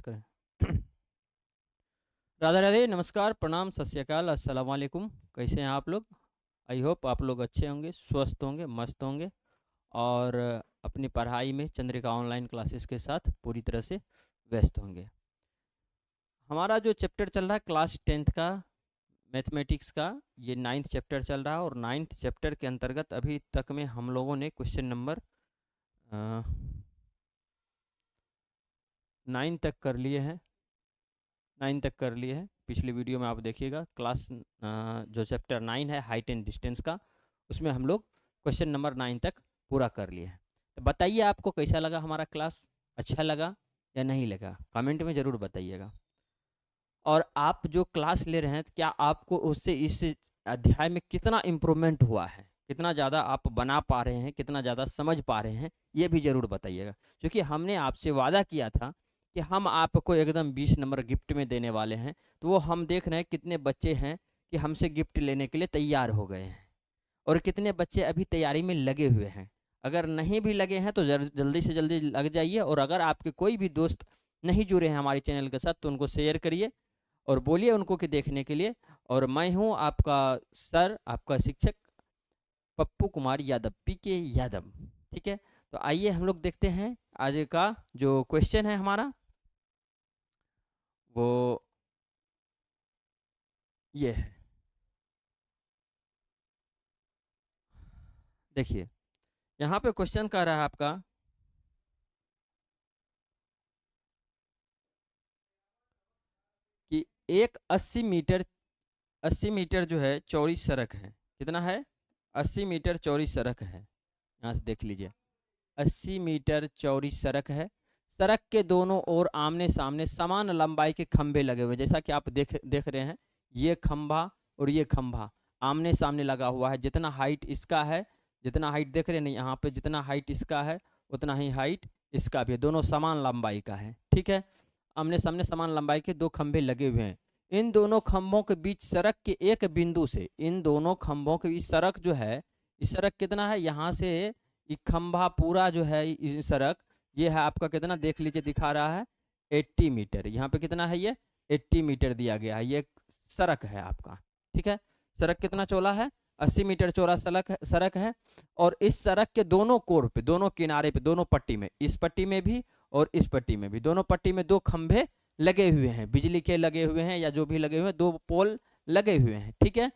Start करें। राधे राधे, नमस्कार, प्रणाम, सत श्री अकाल, अस्सलाम वालेकुम। कैसे हैं आप लोग? आई होप आप लोग अच्छे होंगे, स्वस्थ होंगे, मस्त होंगे और अपनी पढ़ाई में चंद्रिका ऑनलाइन क्लासेस के साथ पूरी तरह से व्यस्त होंगे। हमारा जो चैप्टर चल रहा है क्लास 10th का मैथमेटिक्स का, ये 9th चैप्टर चल रहा है और 9th चैप्टर के अंतर्गत अभी तक में हम लोगों ने क्वेश्चन नंबर 9 तक कर लिए हैं। 9 तक कर लिए हैं। पिछली वीडियो में आप देखिएगा क्लास जो चैप्टर 9 है हाइट एंड डिस्टेंस का, उसमें हम लोग क्वेश्चन नंबर 9 तक पूरा कर लिए हैं। तो बताइए आपको कैसा लगा हमारा क्लास, अच्छा लगा या नहीं लगा, कमेंट में ज़रूर बताइएगा। और आप जो क्लास ले रहे हैं क्या आपको उससे इस अध्याय में कितना इम्प्रूवमेंट हुआ है, कितना ज़्यादा आप बना पा रहे हैं, कितना ज़्यादा समझ पा रहे हैं, ये भी ज़रूर बताइएगा। क्योंकि हमने आपसे वादा किया था कि हम आपको एकदम 20 नंबर गिफ्ट में देने वाले हैं। तो वो हम देख रहे हैं कितने बच्चे हैं कि हमसे गिफ्ट लेने के लिए तैयार हो गए हैं और कितने बच्चे अभी तैयारी में लगे हुए हैं। अगर नहीं भी लगे हैं तो जल्दी से जल्दी लग जाइए। और अगर आपके कोई भी दोस्त नहीं जुड़े हैं हमारे चैनल के साथ तो उनको शेयर करिए और बोलिए उनको कि देखने के लिए। और मैं हूँ आपका सर, आपका शिक्षक पप्पू कुमार यादव, पीके यादव। ठीक है, तो आइए हम लोग देखते हैं आज का जो क्वेश्चन है हमारा, वो ये है। देखिए यहाँ पे क्वेश्चन कह रहा है आपका कि एक 80 मीटर जो है चौड़ी सड़क है। कितना है? 80 मीटर चौड़ी सड़क है। यहाँ से देख लीजिए, 80 मीटर चौड़ी सड़क है। सड़क के दोनों ओर आमने सामने समान लंबाई के खंभे लगे हुए, जैसा कि आप देख रहे हैं। ये खंभा और ये खंभा आमने सामने लगा हुआ है। जितना हाइट इसका है, जितना हाइट देख रहे हैं नहीं यहाँ पे, जितना हाइट इसका है उतना ही हाइट इसका भी है। दोनों समान लंबाई का है। ठीक है, आमने सामने समान लंबाई के दो खंभे लगे हुए हैं। इन दोनों खंभों के बीच सड़क के एक बिंदु से, इन दोनों खंभों के बीच सड़क जो है, इस सड़क कितना है, यहाँ से ये खंभा पूरा जो है सड़क, ये है आपका कितना देख लीजिए, दिखा रहा है 80 मीटर। यहाँ पे कितना है, ये 80 मीटर दिया गया है। ये सड़क है आपका। ठीक है, सड़क कितना चौड़ा है? 80 मीटर चौड़ा सड़क है। और इस सड़क के दोनों कोर पे, दोनों किनारे पे, दोनों पट्टी में, इस पट्टी में भी और इस पट्टी में भी, दोनों पट्टी में दो खंभे लगे हुए हैं, बिजली के लगे हुए हैं या जो भी लगे हुए हैं, दो पोल लगे हुए हैं। ठीक है,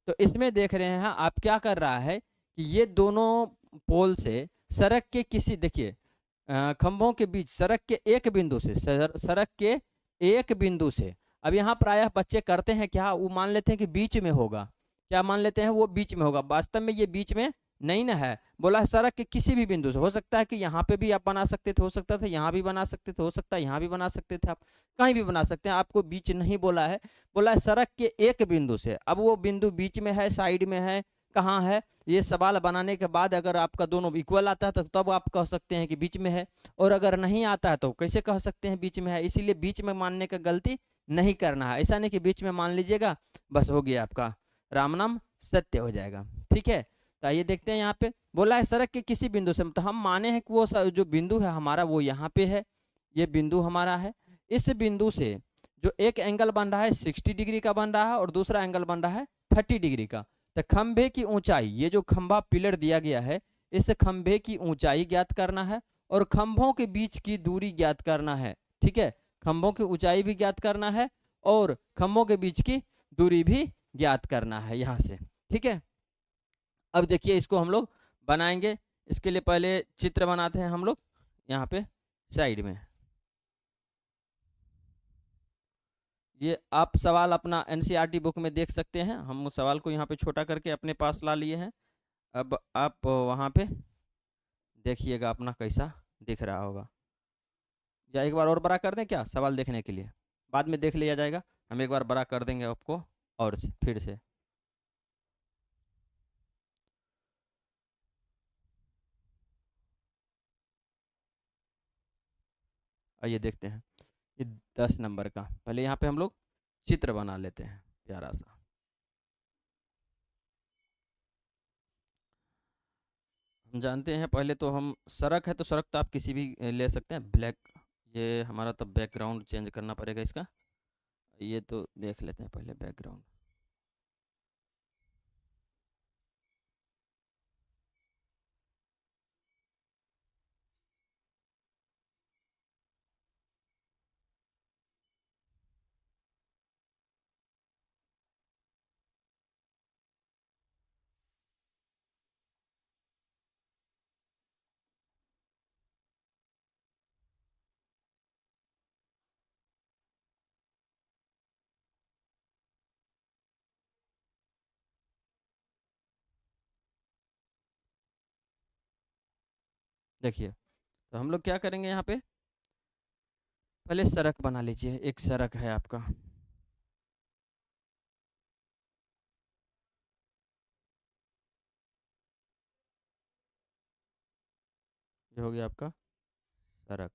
तो इसमें देख रहे हैं आप क्या कर रहा है कि ये दोनों पोल से सड़क के किसी, देखिए खंभों के बीच सड़क के एक बिंदु से, सड़क के एक बिंदु से, अब यहाँ प्रायः बच्चे करते हैं क्या, वो मान लेते हैं कि बीच में होगा। क्या मान लेते हैं? वो बीच में होगा। वास्तव में ये बीच में नहीं ना है। बोला है सड़क के किसी भी बिंदु से। हो सकता है कि यहाँ पे भी आप बना सकते थे, हो सकता था यहाँ भी बना सकते थे, हो सकता है यहाँ भी बना सकते थे, आप कहीं भी बना सकते हैं। आपको बीच नहीं बोला है, बोला है सड़क के एक बिंदु से। अब वो बिंदु बीच में है, साइड में है, कहाँ है, ये सवाल बनाने के बाद अगर आपका दोनों इक्वल आता है तो तब आप कह सकते हैं कि बीच में है। और अगर नहीं आता है तो कैसे कह सकते हैं बीच में है? इसीलिए बीच में मानने का गलती नहीं करना है। ऐसा नहीं कि बीच में मान लीजिएगा बस हो गया, आपका राम नाम सत्य हो जाएगा। ठीक है, तो आइए देखते हैं। यहाँ पे बोला है सड़क के किसी बिंदु से, तो हम माने हैं कि वो जो बिंदु है हमारा वो यहाँ पे है, ये बिंदु हमारा है। इस बिंदु से जो एक एंगल बन रहा है 60 डिग्री का बन रहा है और दूसरा एंगल बन रहा है 30 डिग्री का। तो खंभे की ऊंचाई, ये जो खंभा पिलर दिया गया है, इस खंभे की ऊंचाई ज्ञात करना है और खंभों के बीच की दूरी ज्ञात करना है। ठीक है, खंभों की ऊंचाई भी ज्ञात करना है और खंभों के बीच की दूरी भी ज्ञात करना है यहाँ से। ठीक है, अब देखिए इसको हम लोग बनाएंगे। इसके लिए पहले चित्र बनाते हैं हम लोग यहाँ पे साइड में। ये आप सवाल अपना एनसीईआरटी बुक में देख सकते हैं। हम उस सवाल को यहाँ पे छोटा करके अपने पास ला लिए हैं। अब आप वहाँ पे देखिएगा अपना कैसा दिख रहा होगा। या एक बार और बड़ा कर दें क्या सवाल देखने के लिए? बाद में देख लिया जाएगा, हम एक बार बड़ा कर देंगे आपको और फिर से। आइए देखते हैं। ये 10 नंबर का पहले यहाँ पे हम लोग चित्र बना लेते हैं प्यारा सा। हम जानते हैं पहले तो, हम सड़क है तो सड़क तो आप किसी भी ले सकते हैं, ब्लैक ये हमारा तो बैकग्राउंड चेंज करना पड़ेगा इसका। ये तो देख लेते हैं पहले बैकग्राउंड। देखिए, तो हम लोग क्या करेंगे यहाँ पे, पहले सड़क बना लीजिए। एक सड़क है आपका, ये हो गया आपका सड़क।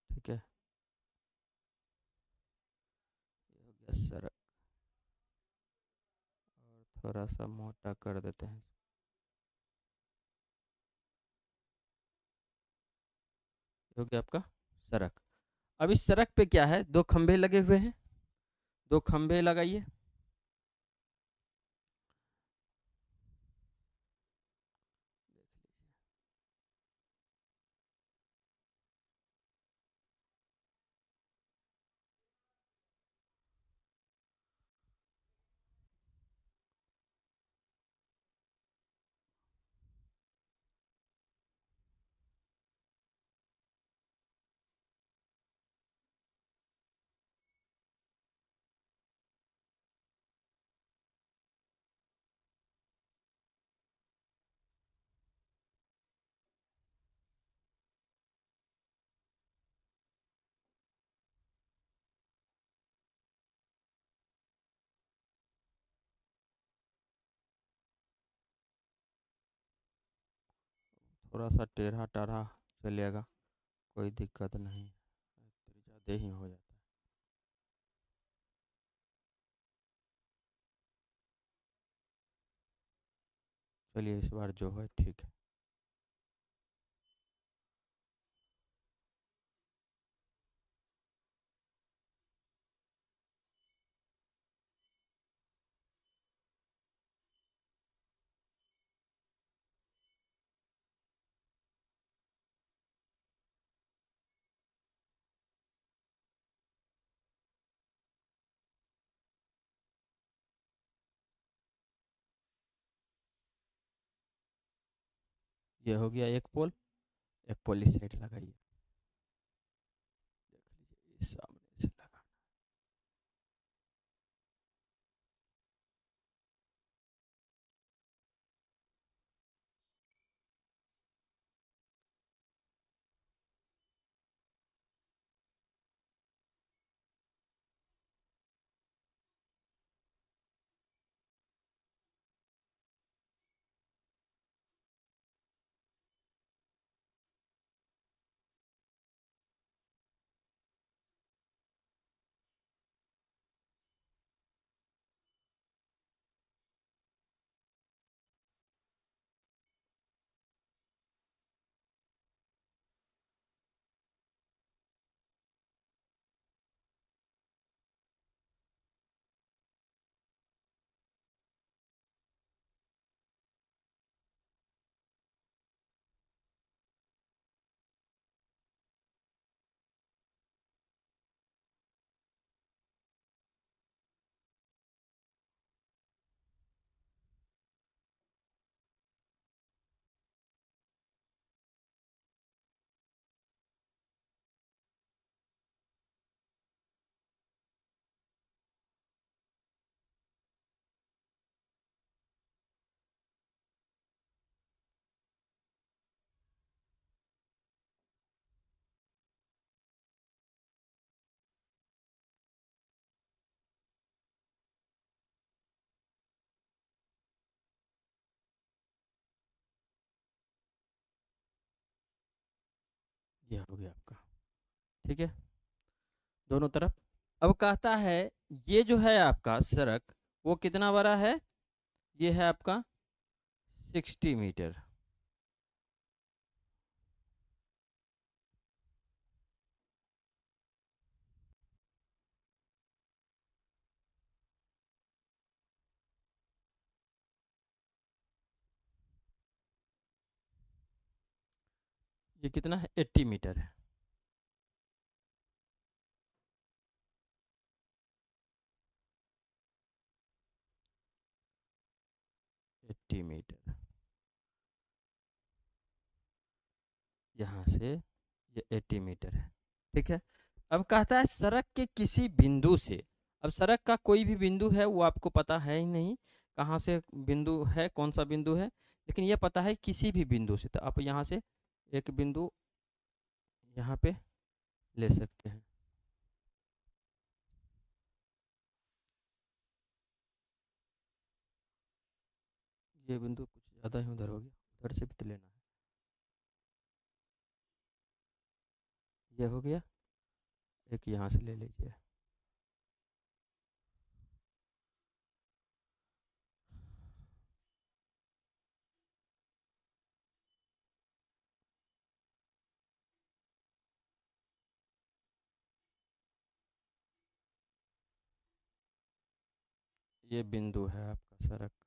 ठीक है, ये हो गया सड़क। और थोड़ा सा मोटा कर देते हैं। ये हो गया आपका सड़क। अब इस सड़क पे क्या है, दो खंभे लगे हुए हैं, दो खंभे लगाइए। थोड़ा सा टेढ़ा टाढ़ा चलेगा, कोई दिक्कत नहीं, थोड़ी ज़्यादा ही हो जाता है। चलिए इस बार जो है ठीक है। ये हो गया एक पोल, एक पोल इस साइड लगाइए। देख लीजिए इस सामने से लगा। ये हो गया आपका, ठीक है, दोनों तरफ। अब कहता है ये जो है आपका सड़क, वो कितना बड़ा है, ये है आपका 60 मीटर। ये कितना है, 80 मीटर है। एट्टी मीटर यहाँ से ये 80 मीटर है, ठीक है। अब कहता है सड़क के किसी बिंदु से, अब सड़क का कोई भी बिंदु है वो आपको पता है ही नहीं कहाँ से बिंदु है, कौन सा बिंदु है, लेकिन ये पता है किसी भी बिंदु से। तो आप यहाँ से एक बिंदु यहाँ पे ले सकते हैं। ये बिंदु कुछ ज़्यादा ही उधर हो गया, उधर से भी तो लेना है। ये हो गया, एक यहाँ से ले लीजिए। ये बिंदु है आपका सड़क का।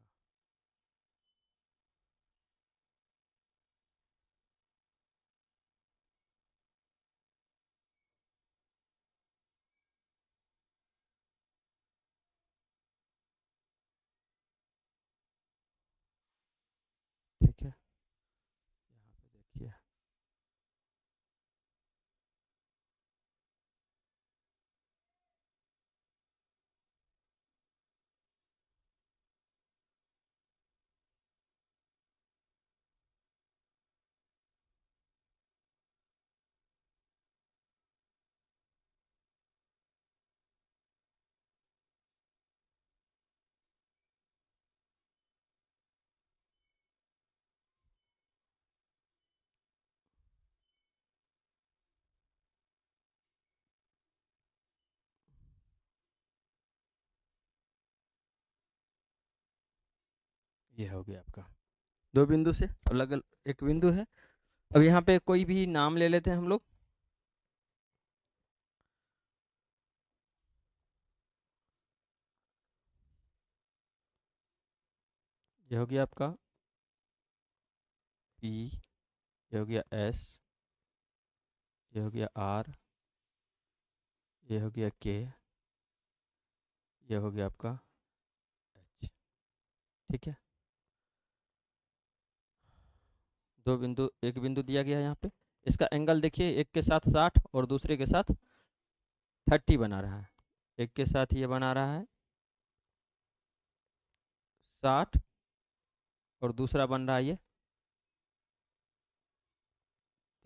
ठीक है, यहाँ पे देखिए। ये हो गया आपका दो बिंदु से अलग अलग एक बिंदु है। अब यहाँ पे कोई भी नाम ले लेते हैं हम लोग। ये हो गया आपका पी, ये हो गया एस, ये हो गया आर, ये हो गया के, ये हो गया आपका एच। ठीक है, दो बिंदु, एक बिंदु दिया गया है यहाँ पे। इसका एंगल देखिए, एक के साथ 60 और दूसरे के साथ 30 बना रहा है। एक के साथ ये बना रहा है 60 और दूसरा बन रहा है ये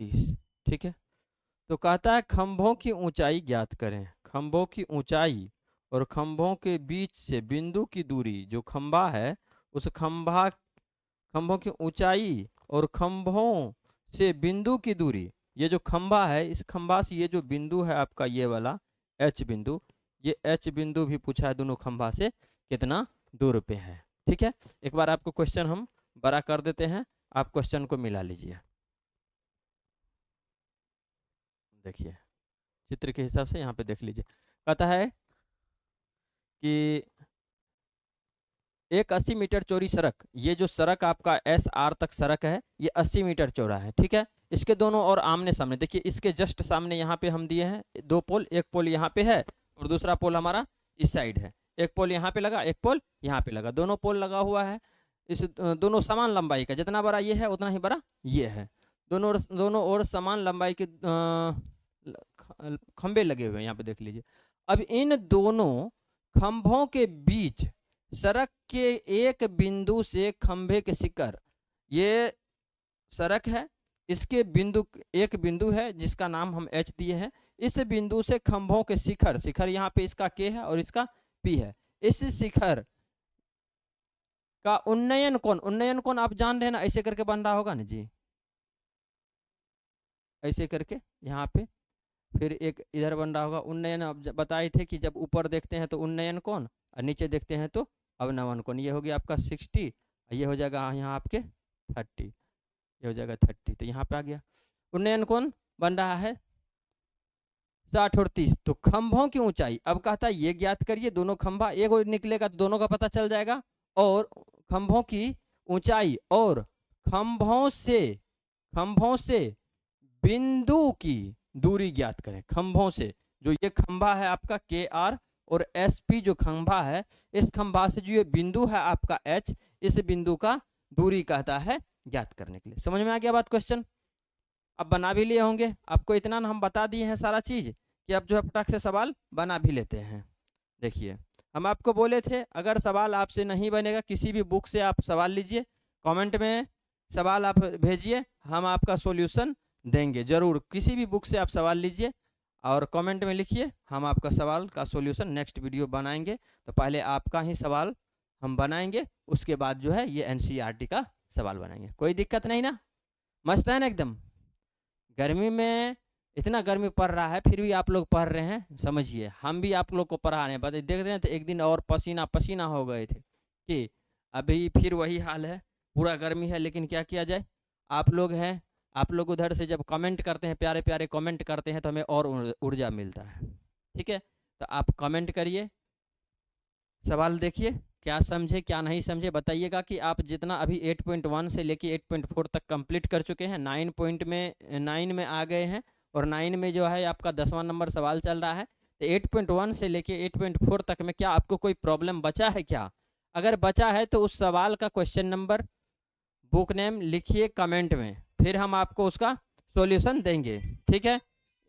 30। ठीक है, तो कहता है खंभों की ऊंचाई ज्ञात करें। खंभों की ऊंचाई और खंभों के बीच से बिंदु की दूरी, जो खंभा है उस खंभों की ऊंचाई और खंभों से बिंदु की दूरी। ये जो खंभा है, इस खंभा से ये जो बिंदु है आपका ये वाला एच बिंदु, ये एच बिंदु भी पूछा है दोनों खंभा से कितना दूर पे है। ठीक है, एक बार आपको क्वेश्चन हम बड़ा कर देते हैं, आप क्वेश्चन को मिला लीजिए। देखिए चित्र के हिसाब से यहाँ पे देख लीजिए। कहता है कि एक 80 मीटर चौड़ी सड़क, ये जो सड़क आपका एस आर तक सड़क है ये 80 मीटर चौड़ा है। ठीक है, इसके दोनों और आमने सामने देखिए, इसके जस्ट सामने यहाँ पे हम दिए हैं दो पोल, एक पोल यहाँ पे है और दूसरा पोल हमारा इस साइड है। एक पोल यहाँ पे लगा, एक पोल यहाँ पे लगा, दोनों पोल लगा हुआ है। इस दोनों समान लंबाई का, जितना बड़ा ये है उतना ही बड़ा ये है। दोनों ओर समान लंबाई के खंबे लगे हुए हैं, यहाँ पे देख लीजिए। अब इन दोनों खंभों के बीच सड़क के एक बिंदु से खंभे के शिखर, ये सड़क है, इसके बिंदु एक बिंदु है जिसका नाम हम एच दिए हैं। इस बिंदु से खंभों के शिखर, शिखर यहाँ पे इसका के है और इसका पी है, इस शिखर का उन्नयन कोण, उन्नयन कोण आप जान रहे हैं ना, ऐसे करके बन रहा होगा ना जी, ऐसे करके यहाँ पे, फिर एक इधर बन रहा होगा उन्नयन। अब बताए थे कि जब ऊपर देखते हैं तो उन्नयन कोण और नीचे देखते हैं तो अवनमन कोण। ये हो गया आपका 60, ये हो जाएगा यहाँ आपके 30, ये हो जाएगा 30, तो यहाँ पे आ गया उन्नयन कोण बन रहा है 60 और 30। तो खंभों की ऊंचाई, अब कहता है ये ज्ञात करिए, दोनों खंभा एक निकलेगा तो दोनों का पता चल जाएगा, और खंभों की ऊंचाई और खंभों से बिंदु की दूरी ज्ञात करें खंभों से। जो ये खंभा है आपका KR और SP जो खंभा है, इस खंभा से जो ये बिंदु है आपका H, इस बिंदु का दूरी कहता है ज्ञात करने के लिए। समझ में आ गया बात? क्वेश्चन अब बना भी लिए होंगे, आपको इतना हम बता दिए हैं सारा चीज कि अब जो है फटाक से सवाल बना भी लेते हैं। देखिए हम आपको बोले थे अगर सवाल आपसे नहीं बनेगा किसी भी बुक से आप सवाल लीजिए, कमेंट में सवाल आप भेजिए, हम आपका सॉल्यूशन देंगे जरूर। किसी भी बुक से आप सवाल लीजिए और कमेंट में लिखिए, हम आपका सवाल का सॉल्यूशन नेक्स्ट वीडियो बनाएंगे। तो पहले आपका ही सवाल हम बनाएंगे, उसके बाद जो है ये NCERT का सवाल बनाएंगे। कोई दिक्कत नहीं ना? मस्त है ना एकदम? गर्मी में इतना गर्मी पड़ रहा है फिर भी आप लोग पढ़ रहे हैं, समझिए हम भी आप लोग को पढ़ा रहे हैं। बस देख रहे हैं तो एक दिन और पसीना पसीना हो गए थे कि अभी फिर वही हाल है, पूरा गर्मी है। लेकिन क्या किया जाए, आप लोग हैं, आप लोग उधर से जब कमेंट करते हैं, प्यारे प्यारे कमेंट करते हैं तो हमें और ऊर्जा मिलता है। ठीक है, तो आप कमेंट करिए, सवाल देखिए, क्या समझे क्या नहीं समझे बताइएगा। कि आप जितना अभी 8.1 से लेके 8.4 तक कंप्लीट कर चुके हैं, 9 में आ गए हैं और 9 में जो है आपका 10वां नंबर सवाल चल रहा है। तो 8.1 से लेके 8.4 तक में क्या आपको कोई प्रॉब्लम बचा है क्या? अगर बचा है तो उस सवाल का क्वेश्चन नंबर, बुक नेम लिखिए कमेंट में, फिर हम आपको उसका सॉल्यूशन देंगे। ठीक है,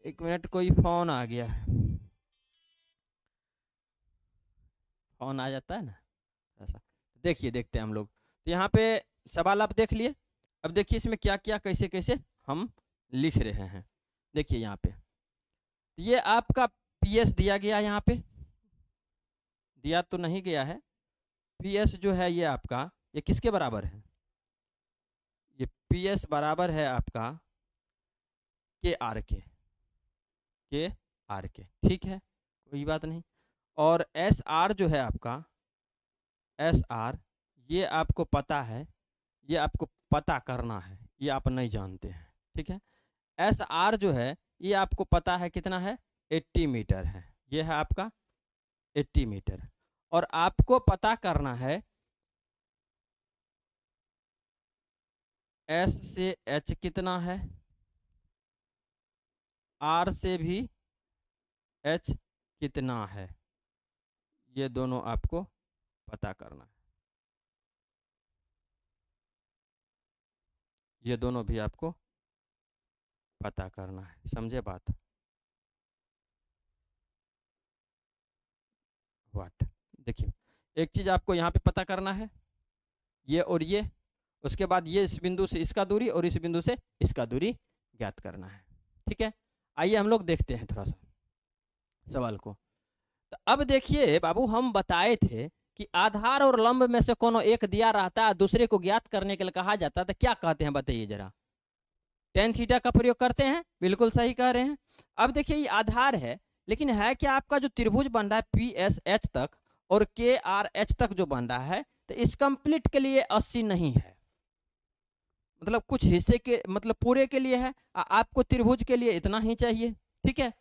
एक मिनट, कोई फ़ोन आ गया है, फ़ोन आ जाता है ना ऐसा। देखिए देखते हैं हम लोग, तो यहाँ पे सवाल आप देख लिए। अब देखिए इसमें क्या क्या कैसे कैसे हम लिख रहे हैं। देखिए यहाँ पे ये आपका PS दिया गया, यहाँ पे दिया तो नहीं गया है। PS जो है ये आपका, ये किसके बराबर है? ये PS बराबर है आपका KR के। ठीक है, कोई बात नहीं। और SR जो है आपका, SR ये आपको पता है, ये आपको पता करना है, ये आप नहीं जानते हैं। ठीक है, SR जो है ये आपको पता है कितना है, 80 मीटर है। ये है आपका 80 मीटर। और आपको पता करना है S से H कितना है, R से भी H कितना है, ये दोनों आपको पता करना है। ये दोनों भी आपको पता करना है, समझे बात? वाट, देखिए एक चीज़ आपको यहाँ पे पता करना है, ये और ये, उसके बाद ये इस बिंदु से इसका दूरी और इस बिंदु से इसका दूरी ज्ञात करना है। ठीक है, आइए हम लोग देखते हैं थोड़ा सा सवाल को। तो अब देखिए बाबू, हम बताए थे कि आधार और लंब में से कोनो एक दिया रहता है, दूसरे को ज्ञात करने के लिए कहा जाता है, तो क्या कहते हैं बताइए जरा? टेन थीटा का प्रयोग करते हैं, बिल्कुल सही कह रहे हैं। अब देखिए ये आधार है, लेकिन है क्या आपका जो त्रिभुज बन रहा है PSH तक और KRH तक जो बन रहा है, तो इस कंप्लीट के लिए 80 नहीं है, मतलब कुछ हिस्से के, मतलब पूरे के लिए है। आपको त्रिभुज के लिए इतना ही चाहिए। ठीक है,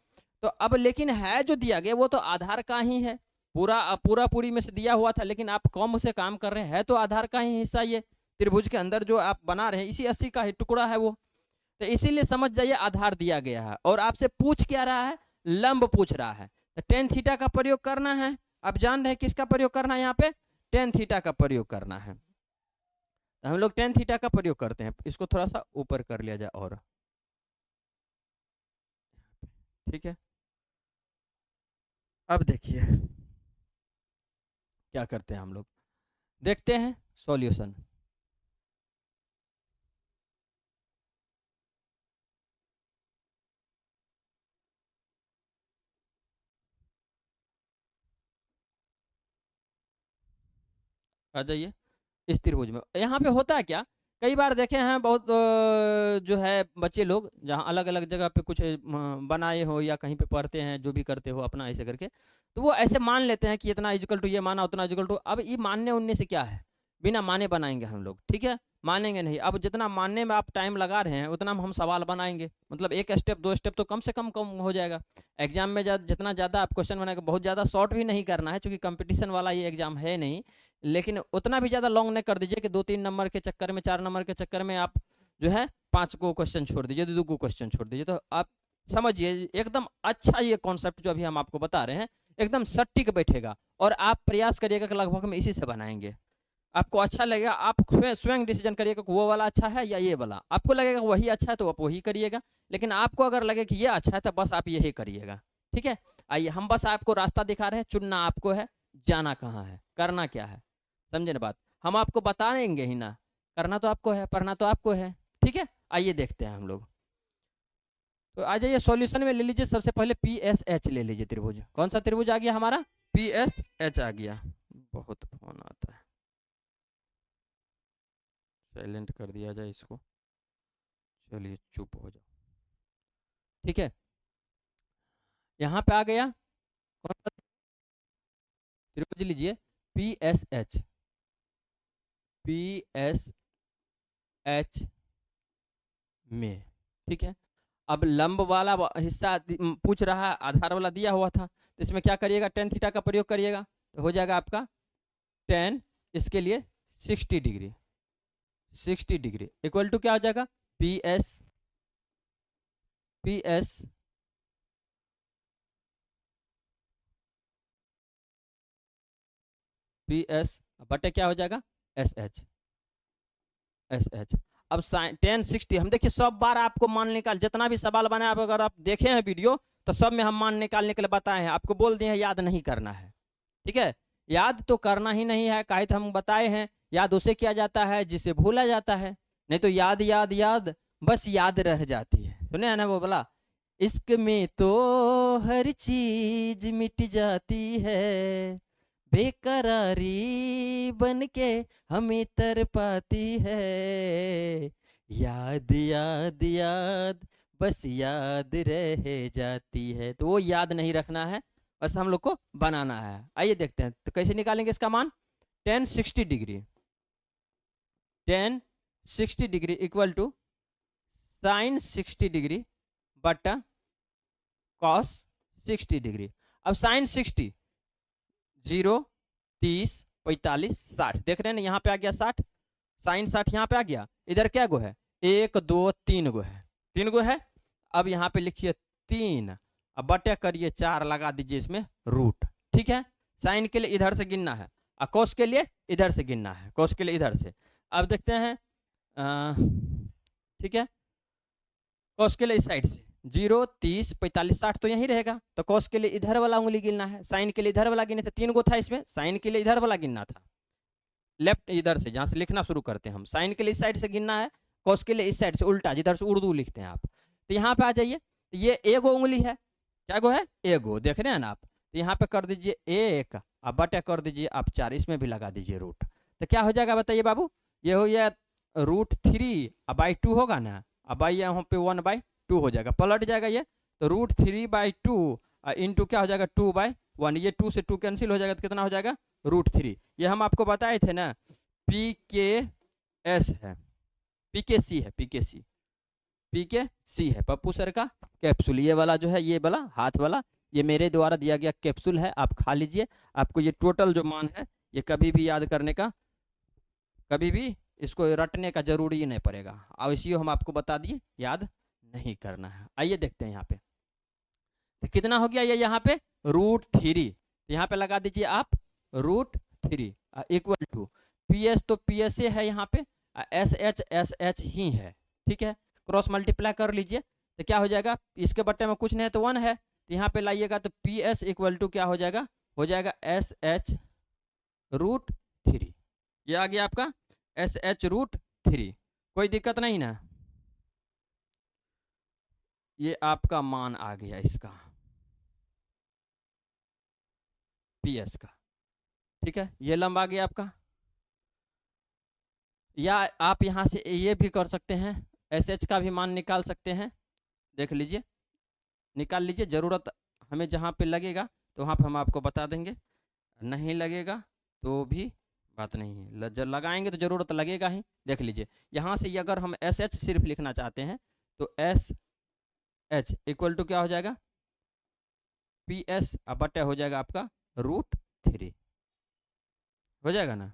तो अब लेकिन है जो दिया गया वो तो आधार का ही है, पूरा पूरी में से दिया हुआ था, लेकिन आप कम से काम कर रहे हैं, है तो आधार का ही हिस्सा। ये त्रिभुज के अंदर जो आप बना रहे हैं इसी 80 का ही टुकड़ा है वो, तो इसीलिए समझ जाइए आधार दिया गया है। और आपसे पूछ क्या रहा है, लंब पूछ रहा है, तो टेन थीटा का प्रयोग करना है। आप जान रहे हैं किसका प्रयोग करना है, यहाँ पे टेन थीटा का प्रयोग करना है। तो हम लोग टेन थीटा का प्रयोग करते हैं। इसको थोड़ा सा ऊपर कर लिया जाए और, ठीक है। अब देखिए क्या करते हैं हम लोग, देखते हैं सॉल्यूशन। आ जाइए इस त्रिभुज में। यहाँ पे होता है क्या, कई बार देखे हैं बहुत जो है बच्चे लोग जहाँ अलग अलग जगह पे कुछ बनाए हो या कहीं पे पढ़ते हैं, जो भी करते हो अपना ऐसे करके, तो वो ऐसे मान लेते हैं कि इतना इक्वल टू ये माना, उतना इक्वल टू। अब ये मानने उनने से क्या है, बिना माने बनाएंगे हम लोग। ठीक है, मानेंगे नहीं। अब जितना मानने में आप टाइम लगा रहे हैं उतना हम सवाल बनाएंगे, मतलब एक स्टेप दो स्टेप तो कम से कम हो जाएगा। एग्जाम में जितना ज़्यादा आप क्वेश्चन बनाएंगे, बहुत ज़्यादा शॉर्ट भी नहीं करना है क्योंकि कंपटीशन वाला ये एग्जाम है नहीं, लेकिन उतना भी ज़्यादा लॉन्ग नहीं कर दीजिए कि 2-3 नंबर के चक्कर में, 4 नंबर के चक्कर में आप जो है 5 को क्वेश्चन छोड़ दीजिए, 2 को क्वेश्चन छोड़ दीजिए। तो आप समझिए एकदम अच्छा ये कॉन्सेप्ट जो अभी हम आपको बता रहे हैं एकदम सटीक बैठेगा, और आप प्रयास करिएगा कि लगभग हम इसी से बनाएंगे। आपको अच्छा लगेगा, आप स्वयं डिसीजन करिएगा कि वो वाला अच्छा है या ये वाला। आपको लगेगा वही अच्छा है तो आप वही करिएगा, लेकिन आपको अगर लगे कि ये अच्छा है तो बस आप यही करिएगा। ठीक है, आइए हम बस आपको रास्ता दिखा रहे हैं, चुनना आपको है, जाना कहाँ है, करना क्या है, समझे ना बात। हम आपको बताएंगे ही ना, करना तो आपको है, पढ़ना तो आपको है। ठीक है, आइए देखते हैं हम लोग। तो आ जाइए सॉल्यूशन में, ले लीजिए सबसे पहले पी एस एच ले लीजिए त्रिभुज। कौन सा त्रिभुज आ गया हमारा? पी एस एच आ गया। बहुत फोन आता है, साइलेंट कर दिया जाए इसको। चलिए चुप हो जाओ। ठीक है, यहाँ पे आ गया कौन सा त्रिभुज, लीजिए P S H. P S H में, ठीक है। अब लंब वाला हिस्सा पूछ रहा है, आधार वाला दिया हुआ था, तो इसमें क्या करिएगा, टेन थीटा का प्रयोग करिएगा, तो हो जाएगा आपका टेन, इसके लिए 60 डिग्री, 60 डिग्री इक्वल टू क्या हो जाएगा, P S, P S P S बटे क्या हो जाएगा, एस एच, एस एच। अब साइन 1060 हम देखिए सब बार आपको मान निकाल, जितना भी सवाल बना है अगर आप देखे हैं वीडियो तो सब में हम मान निकालने के लिए बताए हैं, आपको बोल दिए हैं याद नहीं करना है। ठीक है, याद तो करना ही नहीं है, काहे तो हम बताए हैं, याद उसे किया जाता है जिसे भूला जाता है, नहीं तो याद याद याद बस याद रह जाती है। सुने है ना वो बोला, इश्क में तो हर चीज मिट जाती है, बेकरारी बन के हमें तर पाती है, याद याद याद बस याद रह जाती है। तो वो याद नहीं रखना है, बस हम लोग को बनाना है। आइए देखते हैं तो कैसे निकालेंगे इसका मान। 1060 degree, 1060 degree equal to sine 60 degree बटा कॉस 60 डिग्री। अब साइन 60, 0, 30, 45, 60, देख रहे हैं ना, यहाँ पे आ गया 60, साइन 60 यहाँ पे आ गया। इधर क्या गो है, 1 2 3 गो है, 3 गो है। अब यहाँ पे लिखिए 3, अब बटे करिए 4, लगा दीजिए इसमें रूट। ठीक है, साइन के लिए इधर से गिनना है और कोस के लिए इधर से गिनना है, कोस के लिए इधर से। अब देखते हैं, ठीक है, कोस के लिए इस साइड से 0, 30, 45, 60 तो यही रहेगा, तो कोस के लिए इधर वाला उंगली गिनना है, साइन के लिए इधर वाला गिने थे, 3 गो था इसमें, साइन के लिए इधर वाला गिनना था, लेफ्ट इधर से जहाँ से लिखना शुरू करते हैं हम, साइन के लिए इस साइड से गिनना है, कोस के लिए इस साइड से उल्टा, जिधर से उर्दू लिखते हैं आप। तो यहाँ पे आ जाइए, ये एगो उंगली है, क्या गो है, एगो, देख रहे हैं ना आप। तो यहाँ पे कर दीजिए 1, अब बटे कर दीजिए आप 4, इसमें भी लगा दीजिए रूट। तो क्या हो जाएगा बताइए बाबू, ये हो गया √3 अब बाई 2 होगा ना, अब बाई यहाँ पे 1/2 हो जाएगा, पलट जाएगा ये, तो √3/2 इंटू क्या हो जाएगा 2/1, ये 2 से 2 कैंसिल हो जाएगा, तो कितना हो जाएगा √3। ये हम आपको बताए थे ना, पी के एस है, पी के सी है, पी के सी, पी के सी है पप्पू सर का कैप्सूल, ये वाला जो है, ये वाला हाथ वाला, ये मेरे द्वारा दिया गया कैप्सूल है, आप खा लीजिए। आपको ये टोटल जो मान है ये कभी भी याद करने का, कभी भी इसको रटने का जरूरी ही नहीं पड़ेगा, और इसी हम आपको बता दिए, याद नहीं करना है। आइए देखते हैं यहाँ पे, तो कितना हो गया ये यहाँ पे √3, यहाँ पे लगा दीजिए आप √3 इक्वल टू पी एस, तो पी एस ए है यहाँ पे, एस एच ही है। ठीक है, क्रॉस मल्टीप्लाई कर लीजिए, तो क्या हो जाएगा, इसके बट्टे में कुछ नहीं है तो 1 है, तो यहाँ पे लाइएगा तो पी एस इक्वल टू क्या हो जाएगा, हो जाएगा SH √3, ये आ गया आपका SH √3। कोई दिक्कत नहीं ना, ये आपका मान आ गया इसका PS का। ठीक है, ये लंब आ गया आपका, या आप यहाँ से ये भी कर सकते हैं, SH का भी मान निकाल सकते हैं, देख लीजिए, निकाल लीजिए, ज़रूरत हमें जहाँ पे लगेगा तो वहाँ पे हम आपको बता देंगे, नहीं लगेगा तो भी बात नहीं है, जब लगाएंगे तो ज़रूरत लगेगा ही। देख लीजिए, यहाँ से अगर हम SH सिर्फ लिखना चाहते हैं तो SH इक्वल टू क्या हो जाएगा, PS अब बटे हो जाएगा आपका √3, हो जाएगा ना।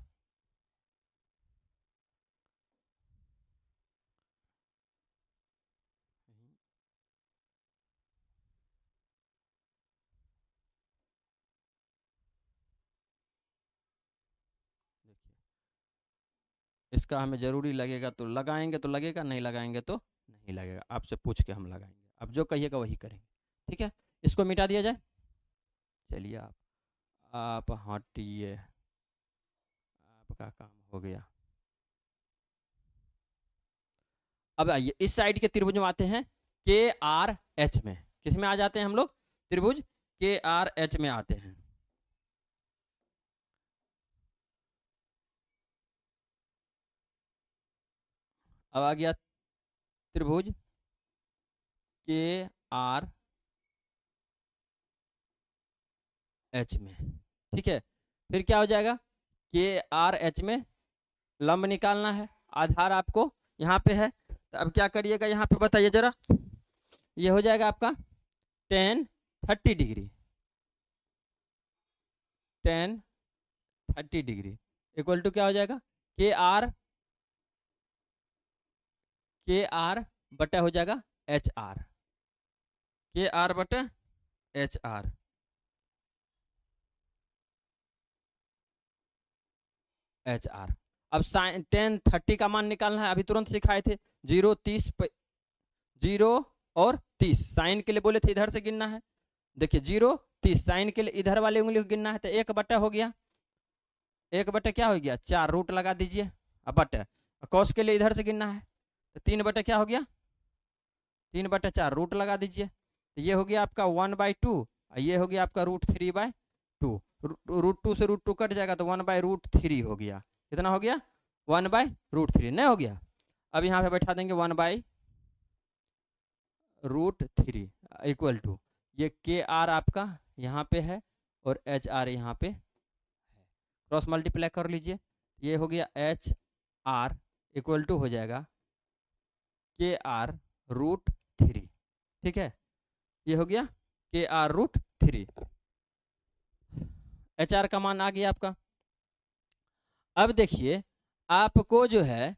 इसका हमें ज़रूरी लगेगा तो लगाएंगे तो लगेगा, नहीं लगाएंगे तो नहीं लगेगा। आपसे पूछ के हम लगाएंगे, आप जो कहिएगा वही करेंगे। ठीक है, इसको मिटा दिया जाए। चलिए आप हटिए, आपका काम हो गया। अब आइए इस साइड के त्रिभुज में आते हैं, के आर एच में। किस में आ जाते हैं हम लोग? त्रिभुज के आर एच में आते हैं। अब आ गया त्रिभुज के आर एच में। ठीक है, फिर क्या हो जाएगा? के आर एच में लंब निकालना है, आधार आपको यहाँ पे है। तो अब क्या करिएगा यहाँ पे बताइए जरा। ये हो जाएगा आपका tan 30 degree, tan 30 degree equal to क्या हो जाएगा? के आर बटा हो जाएगा एच आर, के आर बटा एच आर। H R. अब साइन 10 30 का मान निकालना है, अभी तुरंत सिखाए थे। 0 30 0 और 30 साइन के लिए बोले थे इधर से गिनना है। देखिए 0 30 साइन के लिए इधर वाली उंगली को गिनना है, तो 1 बटा हो गया, 1 बटा क्या हो गया? 4 रूट लगा दीजिए। अब बटा कॉस के लिए इधर से गिनना है, तो 3 बटा क्या हो गया? 3/4 रूट लगा दीजिए। तो ये हो गया आपका 1/2, ये हो गया आपका √3/2। √2 से √2 कट जाएगा तो 1/√3 हो गया। कितना हो गया? 1/√3 नहीं हो गया? अब यहाँ पे बैठा देंगे 1/√3 इक्वल टू ये के आर आपका यहाँ पे है और एच आर यहाँ पे है, क्रॉस मल्टीप्लाई कर लीजिए। ये हो गया एच आर इक्वल टू हो जाएगा के आर √3। ठीक है, ये हो गया के आर √3। एच आर का मान आ गया आपका। अब देखिए आपको जो है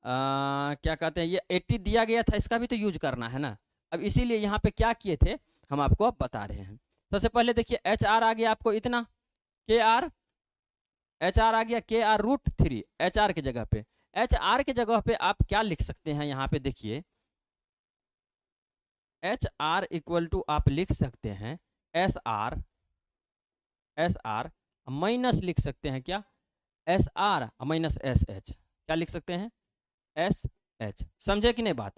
क्या कहते हैं, ये 80 दिया गया था, इसका भी तो यूज करना है ना। अब इसीलिए यहाँ पे क्या किए थे हम आपको अब बता रहे हैं। सबसे पहले देखिए एच आर आ गया आपको इतना, के आर एच आर आ गया के आर √3। एच आर की जगह पे, एच आर की जगह पे आप क्या लिख सकते हैं? यहाँ पे देखिए एच आर इक्वल टू आप लिख सकते हैं एस आर माइनस लिख सकते हैं क्या? S r minus s H. क्या लिख सकते हैं? S H. समझे कि नहीं बात?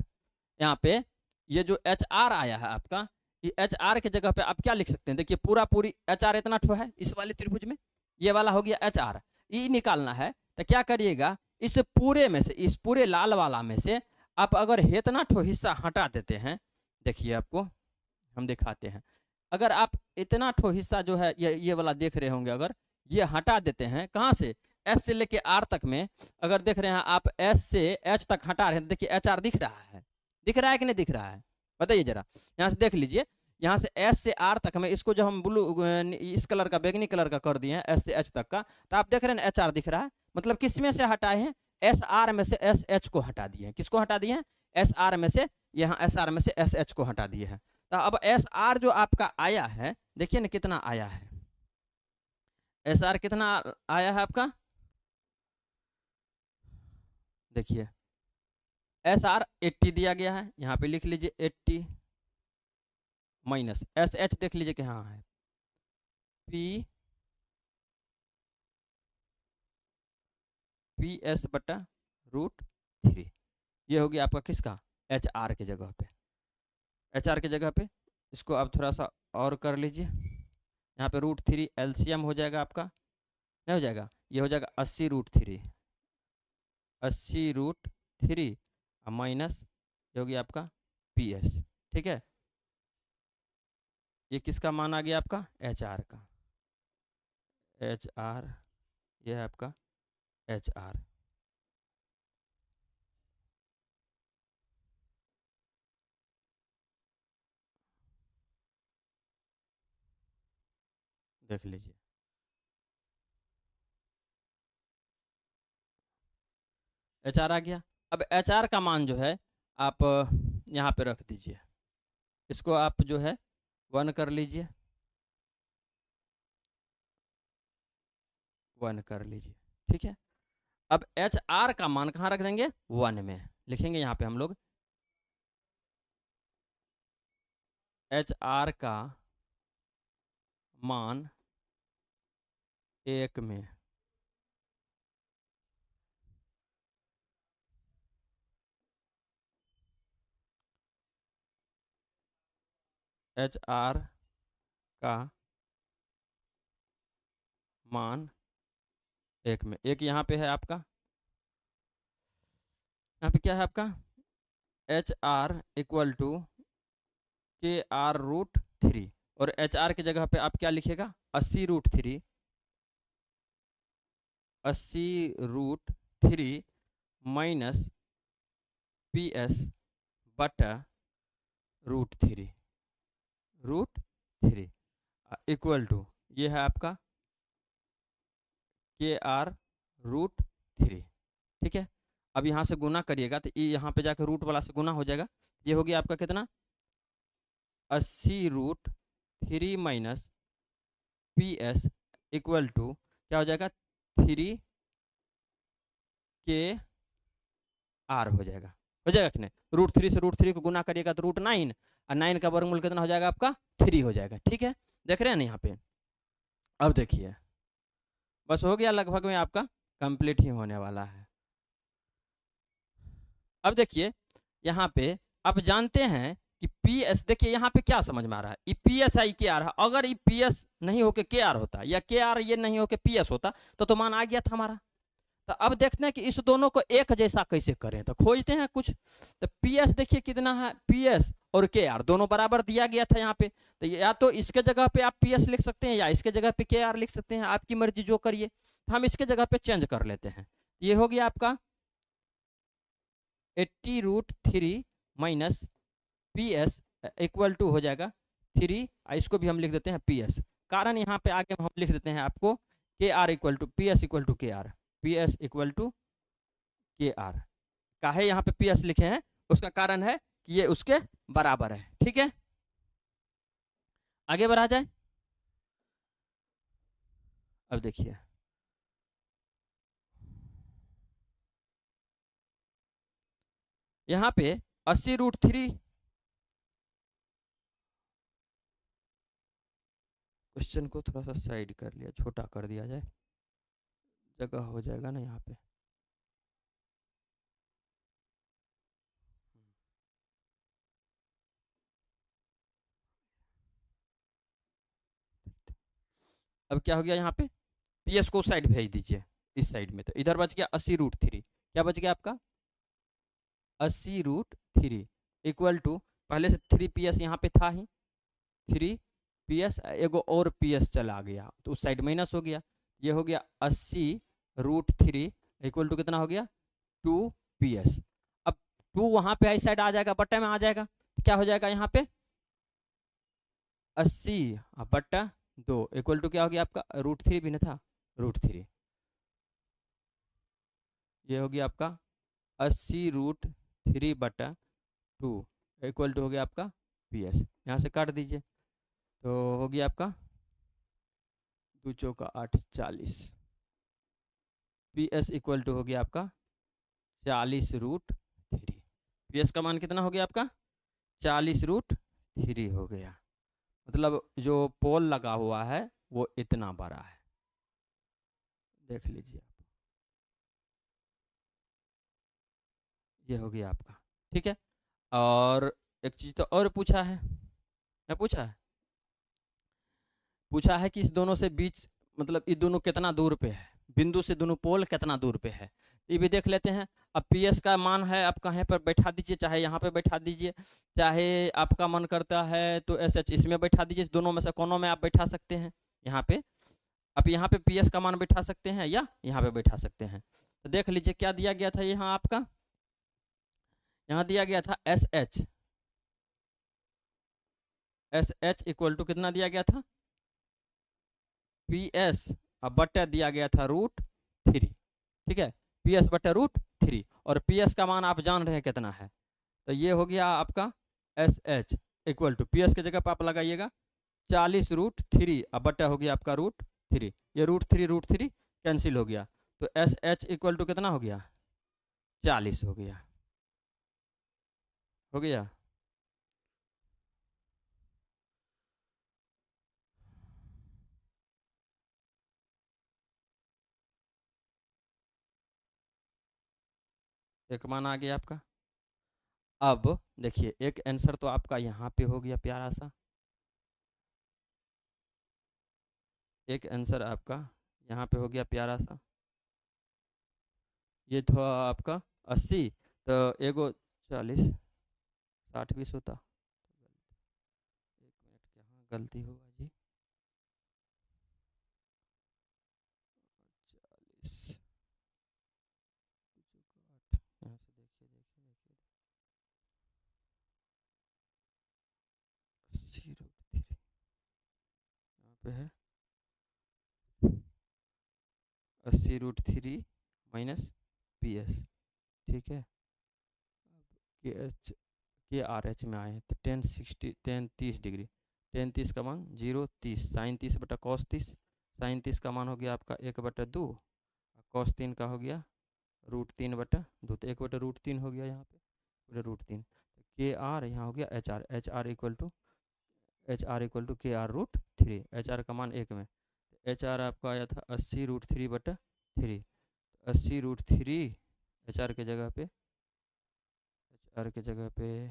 यहाँ पे ये जो एच आर आया है आपका, ये एच आर के जगह पे आप क्या लिख सकते हैं? देखिए पूरी एच आर इतना ठो है इस वाले त्रिभुज में, ये वाला हो गया एच आर। ई निकालना है तो क्या करिएगा, इस पूरे में से, इस पूरे लाल वाला में से आप अगर इतना ठो हिस्सा हटा देते हैं, देखिए आपको हम दिखाते हैं। अगर आप इतना ठो हिस्सा जो है ये वाला देख रहे होंगे, अगर ये हटा देते हैं, कहाँ से? एस से लेके आर तक में अगर देख रहे हैं आप, एस से एच तक हटा रहे हैं, देखिए एच आर दिख रहा है, दिख रहा है कि नहीं दिख रहा है? बताइए जरा, यहाँ से देख लीजिए। यहाँ से एस से आर तक में, इसको जो हम ब्लू इस कलर का बैगनी कलर का कर दिए हैं एस से एच तक का, तो आप देख रहे हैं एच आर दिख रहा है। मतलब किस में से हटाए हैं? एस आर में से एस एच को हटा दिए हैं। किसको हटा दिए हैं? एस आर में से, यहाँ एस आर में से एस एच को हटा दिए हैं। तो अब एस आर जो आपका आया है, देखिए ना कितना आया है। एस आर कितना आया है आपका? देखिए एस आर 80 दिया गया है, यहाँ पे लिख लीजिए 80 माइनस एस एच, देख लीजिए कि हाँ है पी एस बटा √3। ये हो गया आपका किसका? एच आर के जगह पे, एच आर के जगह पे इसको आप थोड़ा सा और कर लीजिए। यहाँ पे √3 एलसीएम हो जाएगा आपका, नहीं हो जाएगा? ये हो जाएगा 80√3, 80√3 माइनस ये हो गया आपका पी एस। ठीक है, ये किसका मान आ गया आपका? एच आर का। एच आर, ये है आपका एच आर। देख लीजिए एच आर आ गया। अब एच आर का मान जो है आप यहाँ पे रख दीजिए, इसको आप जो है 1 कर लीजिए, 1 कर लीजिए। ठीक है, अब एच आर का मान कहाँ रख देंगे, 1 में लिखेंगे यहाँ पे हम लोग एच आर का मान 1 में। एच आर का मान 1 में। एक यहाँ पे है आपका, यहाँ पे क्या है आपका, H R equal to k are root 3, और एच आर की जगह पे आप क्या लिखिएगा, 80√3, 80√3 माइनस पी एस बटा √3, √3 इक्वल टू ये है आपका के आर √3। ठीक है, अब यहाँ से गुना करिएगा तो ये यहाँ पे जाकर रूट वाला से गुना हो जाएगा। ये हो गया आपका कितना, 80√3 minus P S equal to क्या हो जाएगा, 3 के आर हो जाएगा कि नहीं। √3 से √3 को गुना करिएगा तो √9, और 9 का वर्गमूल कितना हो जाएगा आपका, 3 हो जाएगा। ठीक है, देख रहे हैं ना यहाँ पे। अब देखिए बस हो गया, लगभग में आपका कंप्लीट ही होने वाला है। अब देखिए यहाँ पे आप जानते हैं कि पी एस, देखिए यहाँ पे क्या समझ में आ रहा है, ई पी एस आई के आर है। अगर ई पी एस नहीं होके के आर होता, या के आर ये नहीं होके पी एस होता तो मान आ गया था हमारा। तो अब देखते हैं कि इस दोनों को एक जैसा कैसे करें, तो खोजते हैं कुछ। तो पी एस देखिए कितना है, पी एस और के आर दोनों बराबर दिया गया था यहाँ पे। तो या तो इसके जगह पे आप पी एस लिख सकते हैं, या इसके जगह पे के आर लिख सकते हैं, आपकी मर्जी जो करिए। तो हम इसके जगह पे चेंज कर लेते हैं। ये हो गया आपका 80√3 minus P S equal to हो जाएगा 3, इसको भी हम लिख देते हैं पी एस। कारण यहाँ पे आगे हम लिख देते हैं आपको k r equal to P S equal to k r, P S equal to k r. काहे यहाँ पे पी एस लिखे हैं, उसका कारण है कि ये उसके बराबर है। ठीक है, आगे बढ़ा जाए। अब देखिए यहाँ पे 80√3, क्वेश्चन को थोड़ा सा साइड कर लिया, छोटा कर दिया जाए, जगह हो जाएगा ना यहाँ पे। अब क्या हो गया यहाँ पे, पी एस को साइड भेज दीजिए इस साइड में, तो इधर बच गया 80√3। क्या बच गया आपका, 80√3 इक्वल टू, पहले से 3 पी एस यहाँ पे था ही, 3 पी एस, एगो और पी एस चला गया तो उस साइड माइनस हो गया। ये हो गया 80√3 इक्वल टू कितना हो गया, 2 पी एस। अब 2 वहाँ पे इस साइड आ जाएगा, बट्टे में आ जाएगा, तो क्या हो जाएगा यहाँ पे 80 बट्टा 2 इक्वल टू क्या हो गया आपका, √3 भी नहीं था, √3। ये हो गया आपका 80√3 बटा 2 इक्वल टू हो गया आपका पी एस। यहाँ से काट दीजिए तो हो गया आपका 2 चौका 8, 40। पी एस इक्वल टू हो गया आपका 40√3। पी एस का मान कितना हो गया आपका, 40√3 हो गया। मतलब जो पोल लगा हुआ है वो इतना बड़ा है, देख लीजिए आप। ये हो गया आपका। ठीक है, और एक चीज़ तो और पूछा है, क्या पूछा है कि इस दोनों से बीच, मतलब ये दोनों कितना दूर पे है, बिंदु से दोनों पोल कितना दूर पे है, ये भी देख लेते हैं। अब पी एस का मान है, आप कहीं पर बैठा दीजिए, चाहे यहाँ पे बैठा दीजिए, चाहे आपका मन करता है तो एस एच इसमें बैठा दीजिए, दोनों में से कोनों में आप बैठा सकते हैं। यहाँ पे आप यहाँ पे पी एस का मान बैठा सकते हैं या यहाँ पे बैठा सकते हैं। तो देख लीजिए क्या दिया गया था यहाँ आपका, यहाँ दिया गया था S H, S H equal to कितना दिया गया था, पी एस बट्टा दिया गया था √3। ठीक है, पी एस बट्टा √3, और पी एस का मान आप जान रहे हैं कितना है, तो ये हो गया आपका S H equal to, P S की जगह पर आप लगाइएगा 40√3 अब बट्टा हो गया आपका √3। ये √3 कैंसिल हो गया, तो एस एच इक्वल टू कितना हो गया, 40 हो गया, हो गया। एक मान आ गया आपका। अब देखिए एक आंसर तो आपका यहाँ पे हो गया प्यारा सा, एक आंसर आपका यहाँ पे हो गया प्यारा सा, ये था आपका 80, तो एगो 40, 60 20 होता। एक मिनट, कहाँ गलती हुआ जी, 40 यहाँ से देखिए देखिए देखिए, 80√3 यहाँ पे है, 80√3 माइनस पी एस, ठीक है। के एच, के आर एच में आए हैं तो 10 60 10 30 डिग्री, 10 30 का मान 0 30, साइन 30 बटा कॉस 30, साइन 30 का मान हो गया आपका 1/2, कॉस 3 का हो गया √3/2, तो 1/√3 हो गया यहाँ पे, √3, के आर यहाँ हो गया H R, H are equal to K आर√3, एच आर का मान 1 में, एच आर आपका आया था 80√3/3, 80√3 एच आर के जगह पे, एच आर के जगह पे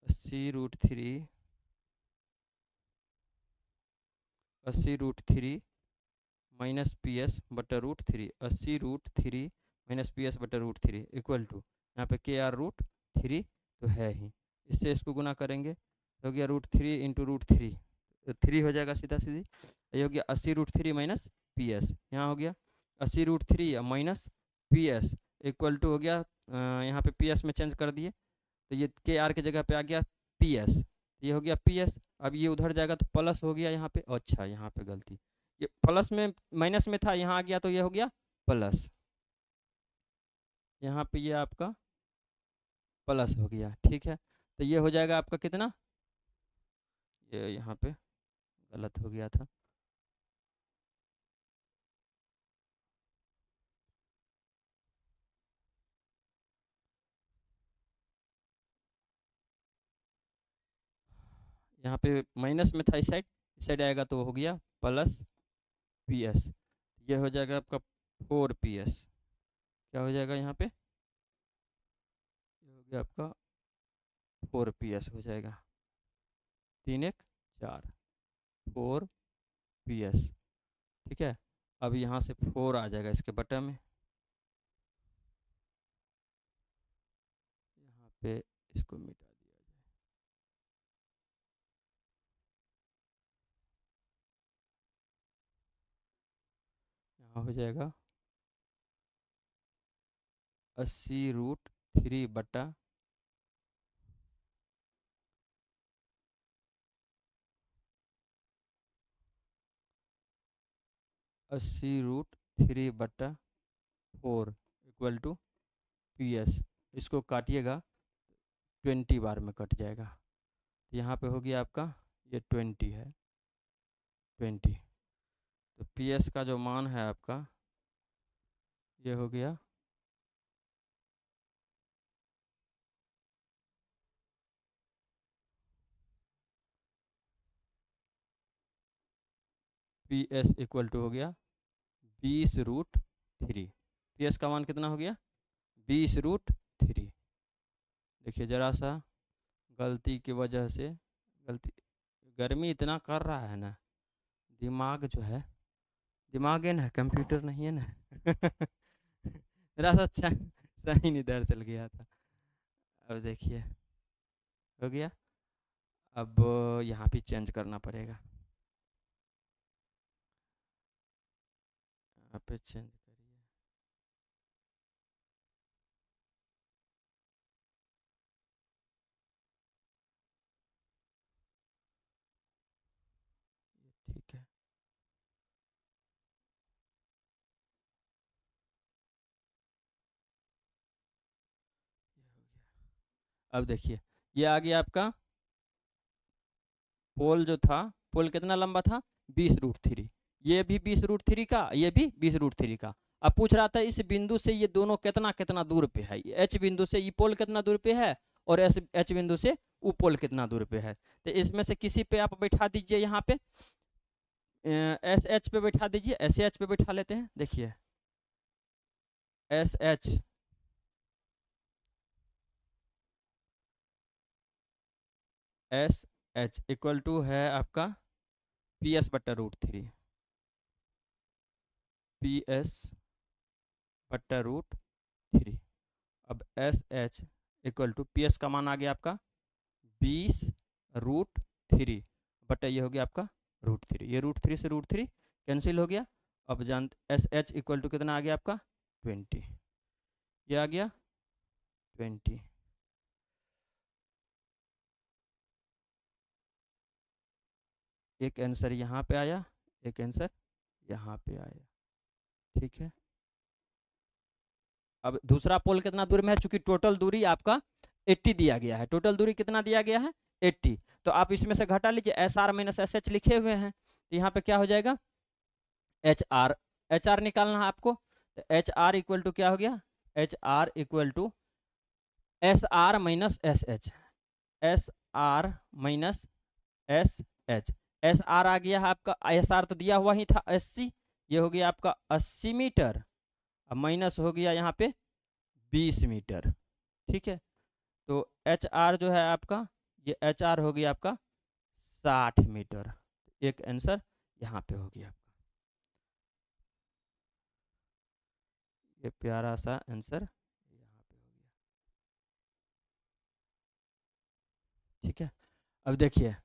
80√3, 80√3 माइनस पी एस बटा √3, 80√3 माइनस पी एस बटा √3 इक्वल टू, यहाँ पे के आर रूट थ्री तो है ही, इससे इसको गुना करेंगे तो हो गया √3 इंटू √3, 3 हो जाएगा सीधा सीधी, ये हो गया 80√3 माइनस पी एस, यहाँ हो गया 80√3 minus P S equal to हो गया, यहाँ पे पी एस में चेंज कर दिए तो ये के आर की जगह पे आ गया पी एस, ये हो गया पी एस, अब ये उधर जाएगा तो प्लस हो गया यहाँ पे, अच्छा यहाँ पे गलती, ये प्लस में माइनस में था, यहाँ आ गया तो ये हो गया प्लस, यहाँ पे ये आपका प्लस हो गया, ठीक है। तो ये हो जाएगा आपका कितना, ये यहाँ पे गलत हो गया था, यहाँ पे माइनस में था, इस साइड आएगा तो हो गया प्लस पी एस, ये हो जाएगा आपका 4 पी एस, क्या हो जाएगा यहाँ पे, ये हो गया आपका 4 पी एस हो जाएगा, 3 1 4, 4 पी एस, ठीक है। अब यहाँ से 4 आ जाएगा इसके बटे में, यहाँ पे इसको मिटा दिया जाए, यहाँ हो जाएगा 80√3 बटा 80√3/4 इक्वल टू पी एस, इसको काटिएगा 20 बार में कट जाएगा, तो यहाँ पे हो गया आपका ये 20 है, 20, तो पी एस का जो मान है आपका ये हो गया पी एस इक्वल टू हो गया 20√3, पी एस का मान कितना हो गया 20√3, देखिए ज़रा सा गलती की वजह से, गलती, गर्मी इतना कर रहा है ना, दिमाग जो है, दिमाग है ना, कंप्यूटर नहीं है ना मेरा सा अच्छा सही नहीं, इधर चल गया था, अब देखिए हो गया, अब यहाँ पे चेंज करना पड़ेगा, यहाँ पे चेंज करिए, ये ठीक है, ये हो गया। अब देखिए ये आ गया आपका पोल जो था, पोल कितना लंबा था 20√3, ये भी 20√3 का, ये भी 20√3 का। अब पूछ रहा था इस बिंदु से ये दोनों कितना कितना दूर पे है, एच बिंदु से ई पोल कितना दूर पे है और एच बिंदु से ऊ पोल कितना दूर पे है। तो इसमें से किसी पे आप बैठा दीजिए, यहाँ पे एस एच पे बैठा दीजिए, एस एच पे बैठा लेते हैं। देखिए एस एच इक्वल टू है आपका पी एस बट्टा √3, पी एस बट्टा √3। अब S H equal to P S का मान आ गया आपका 20√3 बटा ये हो गया आपका √3। ये √3 से √3 कैंसिल हो गया। अब जान एस एच इक्वल टू कितना आ गया आपका 20, ये आ गया 20। एक आंसर यहाँ पे आया, एक आंसर यहाँ पे आया, ठीक है। अब दूसरा पोल कितना दूर में है, चूंकि टोटल दूरी आपका 80 दिया गया है, टोटल दूरी कितना दिया गया है 80, तो आप इसमें से घटा लीजिए, S r minus s H लिखे हुए हैं, तो यहाँ पे क्या हो जाएगा एच आर निकालना है आपको। तो एच आर इक्वल टू क्या हो गया, H R equal to S r minus s H, s r minus s H. S r आ गया है आपका, एस आर तो दिया हुआ ही था 80, ये हो गया आपका 80 मीटर, अब माइनस हो गया यहाँ पे 20 मीटर, ठीक है। तो एच आर जो है आपका, ये एच आर हो गया आपका 60 मीटर। एक आंसर यहाँ पे हो गया आपका, ये प्यारा सा आंसर यहाँ पे हो गया, ठीक है। अब देखिए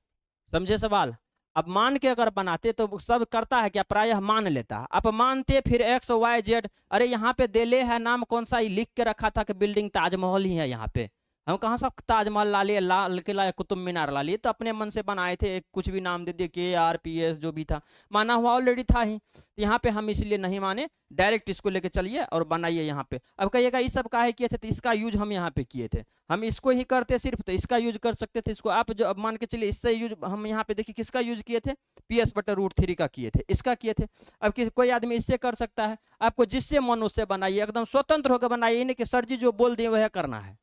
समझे सवाल। अब मान के अगर बनाते तो सब करता है क्या, प्रायः मान लेता है। अब मानते फिर एक्स वाई जेड, अरे यहाँ पे देले है नाम कौन सा, लिख के रखा था कि बिल्डिंग ताजमहल ही है यहाँ पे, हम कहाँ सा ताजमहल ला लिए, लाल किला कुतुब मीनार ला लिए, तो अपने मन से बनाए थे, कुछ भी नाम दे दिए, KRPS जो भी था, माना हुआ ऑलरेडी था ही। यहाँ पे हम इसलिए नहीं माने, डायरेक्ट इसको लेके चलिए और बनाइए यहाँ पे। अब कहिएगा इस सब काहे किए थे, तो इसका यूज हम यहाँ पे किए थे, हम इसको ही करते सिर्फ, तो इसका यूज कर सकते थे इसको। आप जो अब मान के चलिए इससे यूज हम यहाँ पे देखिए किसका यूज किए थे, PS बटा √3 का किए थे, इसका किए थे। अब कोई आदमी इससे कर सकता है, आपको जिससे मन उससे बनाइए, एकदम स्वतंत्र होकर बनाइए, नहीं कि सर जी जो बोल दिए वह करना है,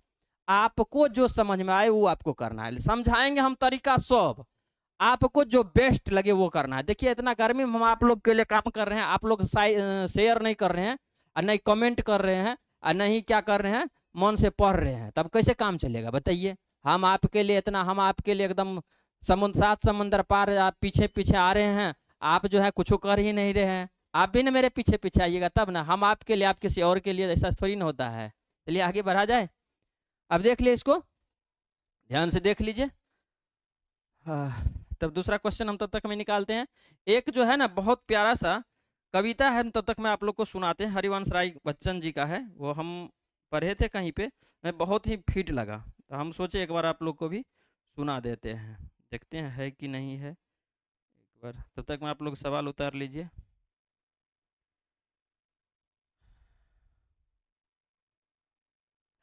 आपको जो समझ में आए वो आपको करना है। समझाएंगे हम तरीका सब, आपको जो बेस्ट लगे वो करना है। देखिए इतना गर्मी में हम आप लोग के लिए काम कर रहे हैं, आप लोग शेयर नहीं कर रहे हैं और नहीं कमेंट कर रहे हैं और नहीं क्या कर रहे हैं, मन से पढ़ रहे हैं, तब कैसे काम चलेगा बताइए। हम आपके लिए इतना, हम आपके लिए एकदम समुद्र 7 समंदर पार आप पीछे पीछे आ रहे हैं, आप जो है कुछ कर ही नहीं रहे हैं। आप भी ना मेरे पीछे पीछे आइएगा तब ना, हम आपके लिए, आप किसी और के लिए, ऐसा थोड़ी ना होता है। चलिए आगे बढ़ा जाए। अब देख लिए इसको, ध्यान से देख लीजिए। हाँ, तब दूसरा क्वेश्चन हम तब तक में निकालते हैं। एक जो है ना बहुत प्यारा सा कविता है, तब तक मैं आप लोग को सुनाते हैं, हरिवंश राय बच्चन जी का है, वो हम पढ़े थे कहीं पे, मैं बहुत ही फिट लगा, तो हम सोचे एक बार आप लोग को भी सुना देते हैं, देखते हैं है कि नहीं है एक बार। तब तक में आप लोग सवाल उतार लीजिए।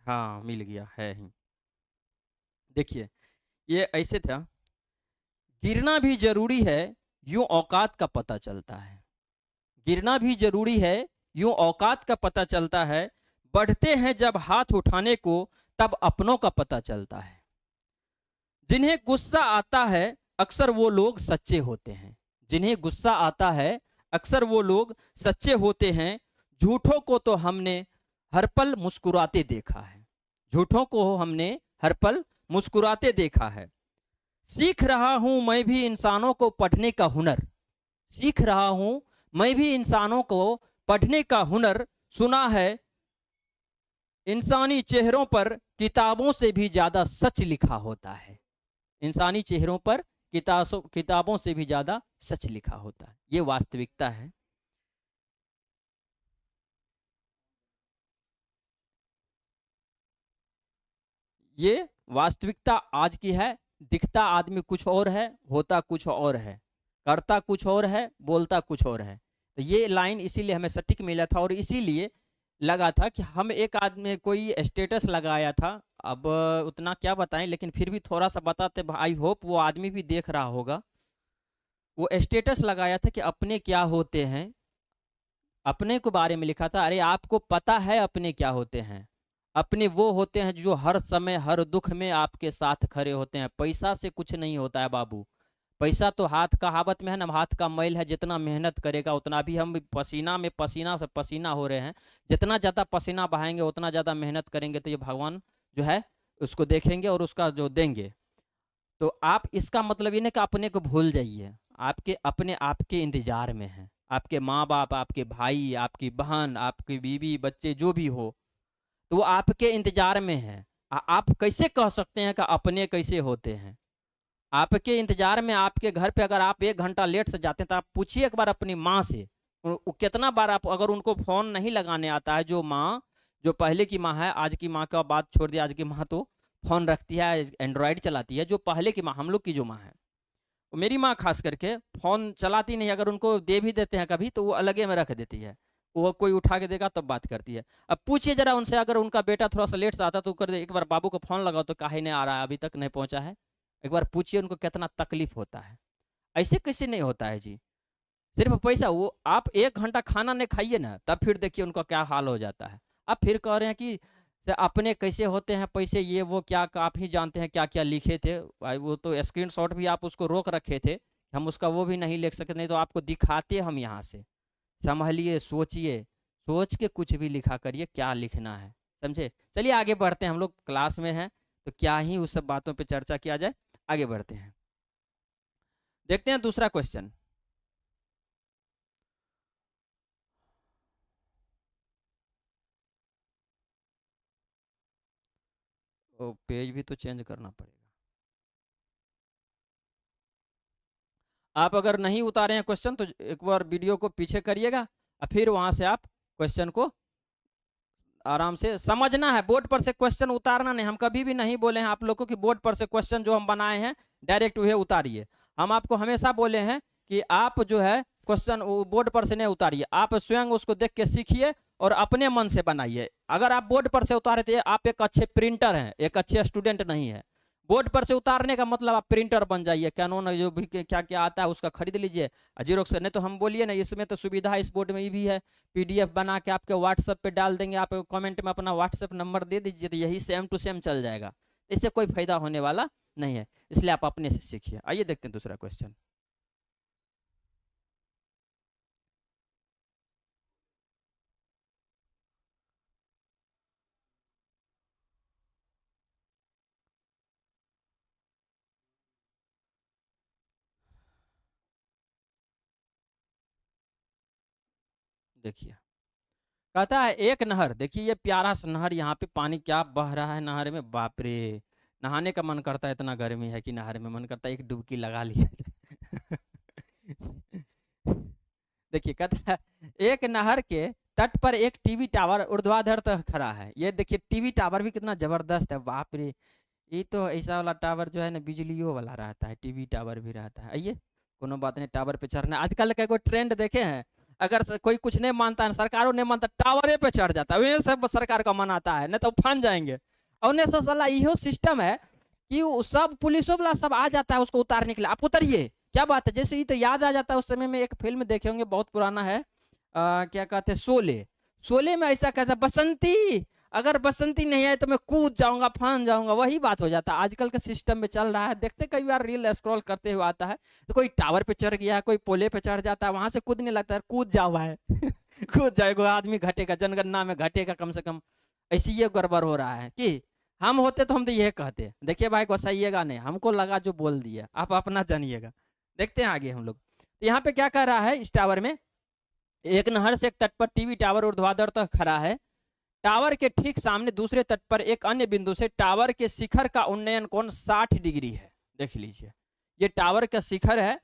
हाँ मिल गया है ही। देखिए ये ऐसे था, गिरना भी जरूरी है यूं औकात का पता चलता है, गिरना भी जरूरी है यूं औकात का पता चलता है, बढ़ते हैं जब हाथ उठाने को तब अपनों का पता चलता है, जिन्हें गुस्सा आता है अक्सर वो लोग सच्चे होते हैं, जिन्हें गुस्सा आता है अक्सर वो लोग सच्चे होते हैं, झूठों को तो हमने हर पल मुस्कुराते देखा है, झूठों को हमने हर पल मुस्कुराते देखा है, सीख रहा हूं मैं भी इंसानों को पढ़ने का हुनर, सीख रहा हूं मैं भी इंसानों को पढ़ने का हुनर, सुना है इंसानी चेहरों पर किताबों से भी ज्यादा सच लिखा होता है, इंसानी चेहरों पर किताबों से भी ज्यादा सच लिखा होता है, ये वास्तविकता है। ये वास्तविकता आज की है, दिखता आदमी कुछ और है, होता कुछ और है, करता कुछ और है, बोलता कुछ और है। तो ये लाइन इसीलिए हमें सटीक मिला था और इसीलिए लगा था कि हम एक आदमी कोई स्टेटस लगाया था, अब उतना क्या बताएं, लेकिन फिर भी थोड़ा सा बताते, आई होप वो आदमी भी देख रहा होगा। वो स्टेटस लगाया था कि अपने क्या होते हैं, अपने के बारे में लिखा था। अरे आपको पता है अपने क्या होते हैं? अपने वो होते हैं जो हर समय हर दुख में आपके साथ खड़े होते हैं। पैसा से कुछ नहीं होता है बाबू। पैसा तो हाथ कहावत में है ना, हाथ का मैल है, जितना मेहनत करेगा उतना। भी हम पसीना में पसीना से पसीना हो रहे हैं, जितना ज़्यादा पसीना बहाएंगे उतना ज़्यादा मेहनत करेंगे तो ये भगवान जो है उसको देखेंगे और उसका जो देंगे। तो आप इसका मतलब ये नहीं कि अपने को भूल जाइए। आपके अपने आपके इंतजार में हैं, आपके माँ बाप, आपके भाई, आपकी बहन, आपकी बीवी, बच्चे जो भी हो, तो वो आपके इंतजार में है। आप कैसे कह सकते हैं कि अपने कैसे होते हैं? आपके इंतजार में, आपके घर पे अगर आप 1 घंटा लेट से जाते हैं तो आप पूछिए एक बार अपनी माँ से, कितना बार आप अगर उनको फोन नहीं लगाने आता है, जो माँ, जो पहले की माँ है, आज की माँ का बात छोड़ दिया, आज की माँ तो फोन रखती है, एंड्रॉयड चलाती है। जो पहले की माँ, हम लोग की जो माँ है, मेरी माँ खास करके फोन चलाती नहीं। अगर उनको दे भी देते हैं कभी तो वो अलगे में रख देती है, वो कोई उठा के देगा तब बात करती है। अब पूछिए जरा उनसे, अगर उनका बेटा थोड़ा सा लेट से आता तो कर दे, एक बार बाबू को फोन लगाओ तो काहे नहीं आ रहा है, अभी तक नहीं पहुंचा है। एक बार पूछिए उनको कितना तकलीफ होता है। ऐसे कैसे नहीं होता है जी? सिर्फ पैसा, वो आप 1 घंटा खाना नहीं खाइए ना, तब फिर देखिए उनका क्या हाल हो जाता है। अब फिर कह रहे हैं कि अपने कैसे होते हैं पैसे, ये वो क्या, आप ही जानते हैं क्या क्या लिखे थे भाई। वो तो स्क्रीनशॉट भी आप उसको रोक रखे थे, हम उसका वो भी नहीं लिख सकते, नहीं तो आपको दिखाते हम यहाँ से। संभलिए, सोचिए, सोच के कुछ भी लिखा करिए, क्या लिखना है, समझे? चलिए आगे बढ़ते हैं, हम लोग क्लास में हैं तो क्या ही उस सब बातों पे चर्चा किया जाए। आगे बढ़ते हैं, देखते हैं दूसरा क्वेश्चन। ओ, पेज भी तो चेंज करना पड़ेगा। आप अगर नहीं उतारे हैं क्वेश्चन तो एक बार वीडियो को पीछे करिएगा और फिर वहां से आप क्वेश्चन को आराम से समझना है। बोर्ड पर से क्वेश्चन उतारना नहीं, हम कभी भी नहीं बोले हैं आप लोगों को कि बोर्ड पर से क्वेश्चन जो हम बनाए हैं डायरेक्ट वह उतारिए। हम आपको हमेशा बोले हैं कि आप जो है क्वेश्चन बोर्ड पर से नहीं उतारिए, आप स्वयं उसको देख के सीखिए और अपने मन से बनाइए। अगर आप बोर्ड पर से उतारे तो आप एक अच्छे प्रिंटर हैं, एक अच्छे स्टूडेंट नहीं है। बोर्ड पर से उतारने का मतलब आप प्रिंटर बन जाइए, कैनोन जो भी क्या क्या आता है उसका खरीद लीजिए, जीरोक्स। नहीं तो हम बोलिए ना, इसमें तो सुविधा इस बोर्ड में भी है, पीडीएफ बना के आपके व्हाट्सएप पे डाल देंगे, आप कमेंट में अपना व्हाट्सएप नंबर दे दीजिए तो यही सेम टू सेम चल जाएगा। इससे कोई फायदा होने वाला नहीं है, इसलिए आप अपने से सीखिए। आइए देखते हैं दूसरा क्वेश्चन। देखिए, कहता है एक नहर, देखिए ये प्यारा सा नहर, यहाँ पे पानी क्या बह रहा है नहर में, बाप रे। नहाने का मन करता है, इतना गर्मी है कि नहर में मन करता है एक डुबकी लगा लिया जाए। देखिए कहता है, एक नहर के तट पर एक टीवी टावर ऊर्ध्वाधर तक खड़ा है। ये देखिए टीवी टावर भी कितना जबरदस्त है, बाप रे। ये तो ऐसा वाला टावर जो है ना, बिजलियों वाला रहता है, टीवी टावर भी रहता है। आइए, कोनो बात नहीं, टावर पे चढ़ना आजकल का कोई ट्रेंड देखे हैं? अगर कोई कुछ नहीं मानता है, सरकारों नहीं मानता, टावरे पे चढ़ जाता है, वही सब सरकार का मनाता है, नहीं तो फन जाएंगे। और उन्हें सब साला इहो सिस्टम है कि सब पुलिसों वाला सब आ जाता है उसको उतारने के लिए, आप उतरिए, क्या बात है। जैसे ही तो याद आ जाता है, उस समय में एक फिल्म देखे होंगे, बहुत पुराना है, क्या कहते हैं, शोले। शोले में ऐसा कहता है, बसंती, अगर बसंती नहीं आए तो मैं कूद जाऊंगा, फान जाऊंगा, वही बात हो जाता है। आजकल के सिस्टम में चल रहा है, देखते कई बार रील स्क्रॉल करते हुए आता है तो कोई टावर पे चढ़ गया है, कोई पोले पे चढ़ जाता है, वहां से कूदने लगता है, कूद जाओ है। कूद जाएगा आदमी, घटेगा, जनगणना में घटेगा कम से कम। ऐसी ये गड़बड़ हो रहा है कि हम होते तो हम तो ये कहते, देखिए भाई गुस्साइएगा नहीं, हमको लगा जो बोल दिया, आप अपना जानिएगा। देखते हैं आगे हम लोग, यहाँ पे क्या कह रहा है इस टावर में, एक नहर से एक तट पर टीवी टावर ऊर्ध्वाधर तक खड़ा है। टावर के ठीक सामने दूसरे तट पर एक अन्य बिंदु से टावर के शिखर का उन्नयन कोण 60 डिग्री है। देख लीजिए, ये टावर का शिखर है,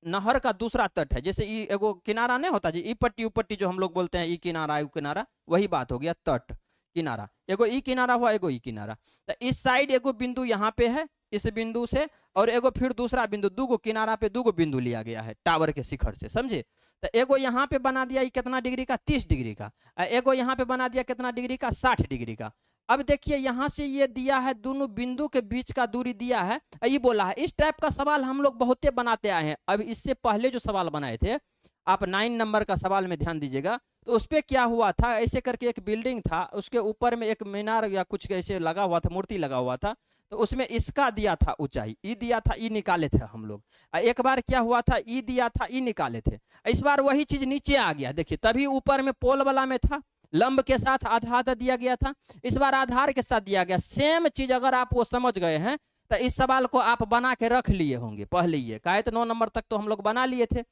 नहर का दूसरा तट है। जैसे ई एगो किनारा नहीं होता जी, ई पट्टी उपट्टी जो हम लोग बोलते हैं, ई किनारा यू किनारा, वही बात हो गया तट किनारा। एगो ई किनारा हुआ, एगो ई किनारा। तो इस साइड एगो बिंदु यहाँ पे है, इस बिंदु से, और एगो फिर दूसरा बिंदु, दूगो किनारा पे दूगो बिंदु लिया गया है टावर के शिखर से, समझे? तो एगो यहाँ पे बना दिया कितना डिग्री का, 30 डिग्री का। एगो यहाँ पे बना दिया कितना डिग्री का, 60 डिग्री का। अब देखिए यहाँ से ये दिया है, दोनों बिंदु के बीच का दूरी दिया है, ये बोला है। इस टाइप का सवाल हम लोग बहुते बनाते आए हैं। अब इससे पहले जो सवाल बनाए थे, आप 9 नंबर का सवाल में ध्यान दीजिएगा, तो उस पर क्या हुआ था, ऐसे करके एक बिल्डिंग था, उसके ऊपर में एक मीनार या कुछ ऐसे लगा हुआ था, मूर्ति लगा हुआ था, तो उसमें इसका दिया था ऊंचाई, ई दिया था, ई निकाले थे हम लोग। एक बार क्या हुआ था, ई दिया था, ई निकाले थे। इस बार वही चीज नीचे आ गया, देखिए तभी ऊपर में पोल वाला में था, लंब के साथ आधा आधा दिया गया था, इस बार आधार के साथ दिया गया। सेम चीज अगर आप वो समझ गए हैं, तो इस सवाल को आप बना के रख लिए होंगे पहले। ये काहे तो 9 नंबर तक तो हम लोग बना लिए थे,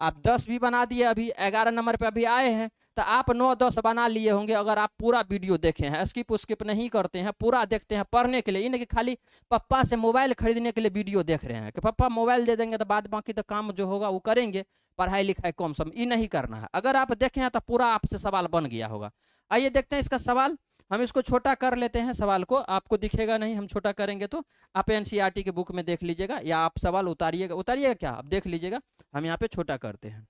आप 10 भी बना दिए, अभी 11 नंबर पे अभी आए हैं, तो आप 9 10 बना लिए होंगे अगर आप पूरा वीडियो देखे हैं, स्किप उस्किप नहीं करते हैं, पूरा देखते हैं पढ़ने के लिए। ये नहीं कि खाली पापा से मोबाइल खरीदने के लिए वीडियो देख रहे हैं कि पापा मोबाइल दे देंगे तो बाद बाकी तो काम जो होगा वो करेंगे, पढ़ाई लिखाई कम सम, ये नहीं करना है। अगर आप देखें हैं तो पूरा आपसे सवाल बन गया होगा। आइए देखते हैं इसका सवाल। हम इसको छोटा कर लेते हैं, सवाल को आपको दिखेगा नहीं, हम छोटा करेंगे तो आप एनसीईआरटी के बुक में देख लीजिएगा, या आप सवाल उतारिएगा, उतारिएगा क्या, आप देख लीजिएगा। हम यहाँ पे छोटा करते हैं।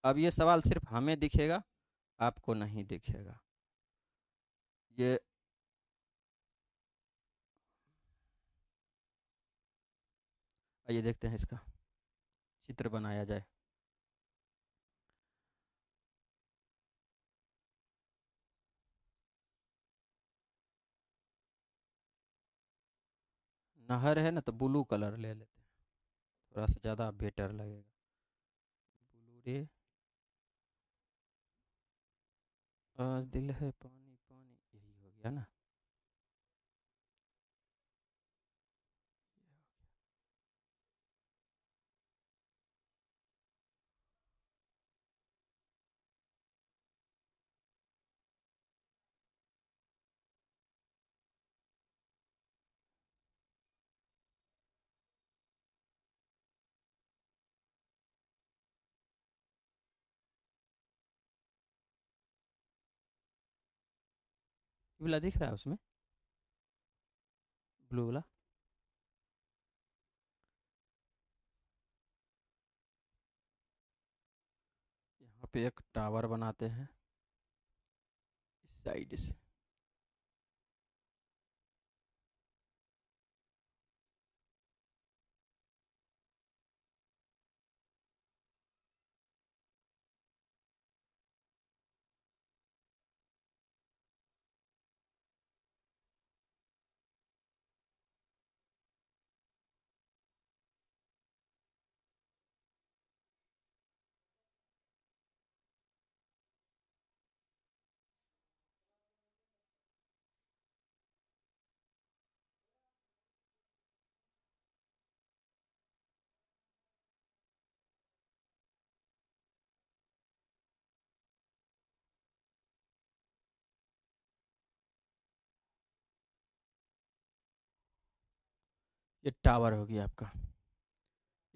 अब ये सवाल सिर्फ हमें दिखेगा, आपको नहीं दिखेगा। ये आइए देखते हैं इसका चित्र बनाया जाए। नहर है ना, तो ब्लू कलर ले लेते हैं, थोड़ा सा ज़्यादा बेटर लगेगा। ब्लू रे, आज दिल है पानी पानी, यही हो गया ना। ये वाला दिख रहा है उसमें, ब्लू वाला। यहाँ पे एक टावर बनाते हैं इस साइड से। ये टावर हो गया आपका।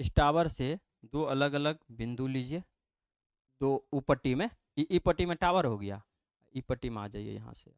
इस टावर से दो अलग अलग बिंदु लीजिए, दो ऊपट्टी में, ई पट्टी में टावर हो गया, ई पट्टी में आ जाइए यहाँ से।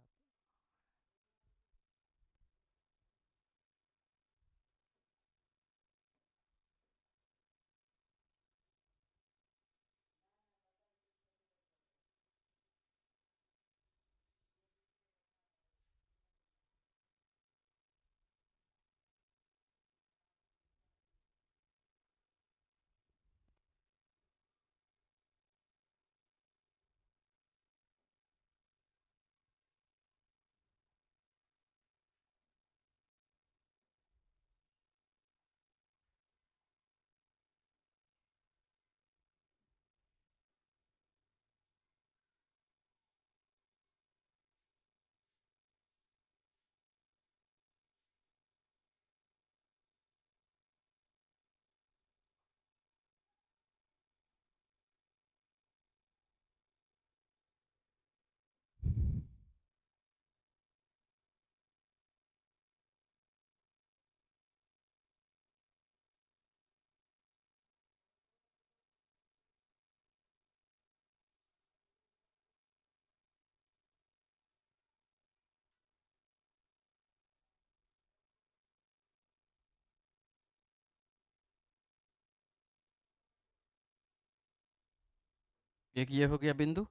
एक ये हो गया बिंदु,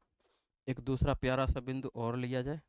एक दूसरा प्यारा सा बिंदु और लिया जाए।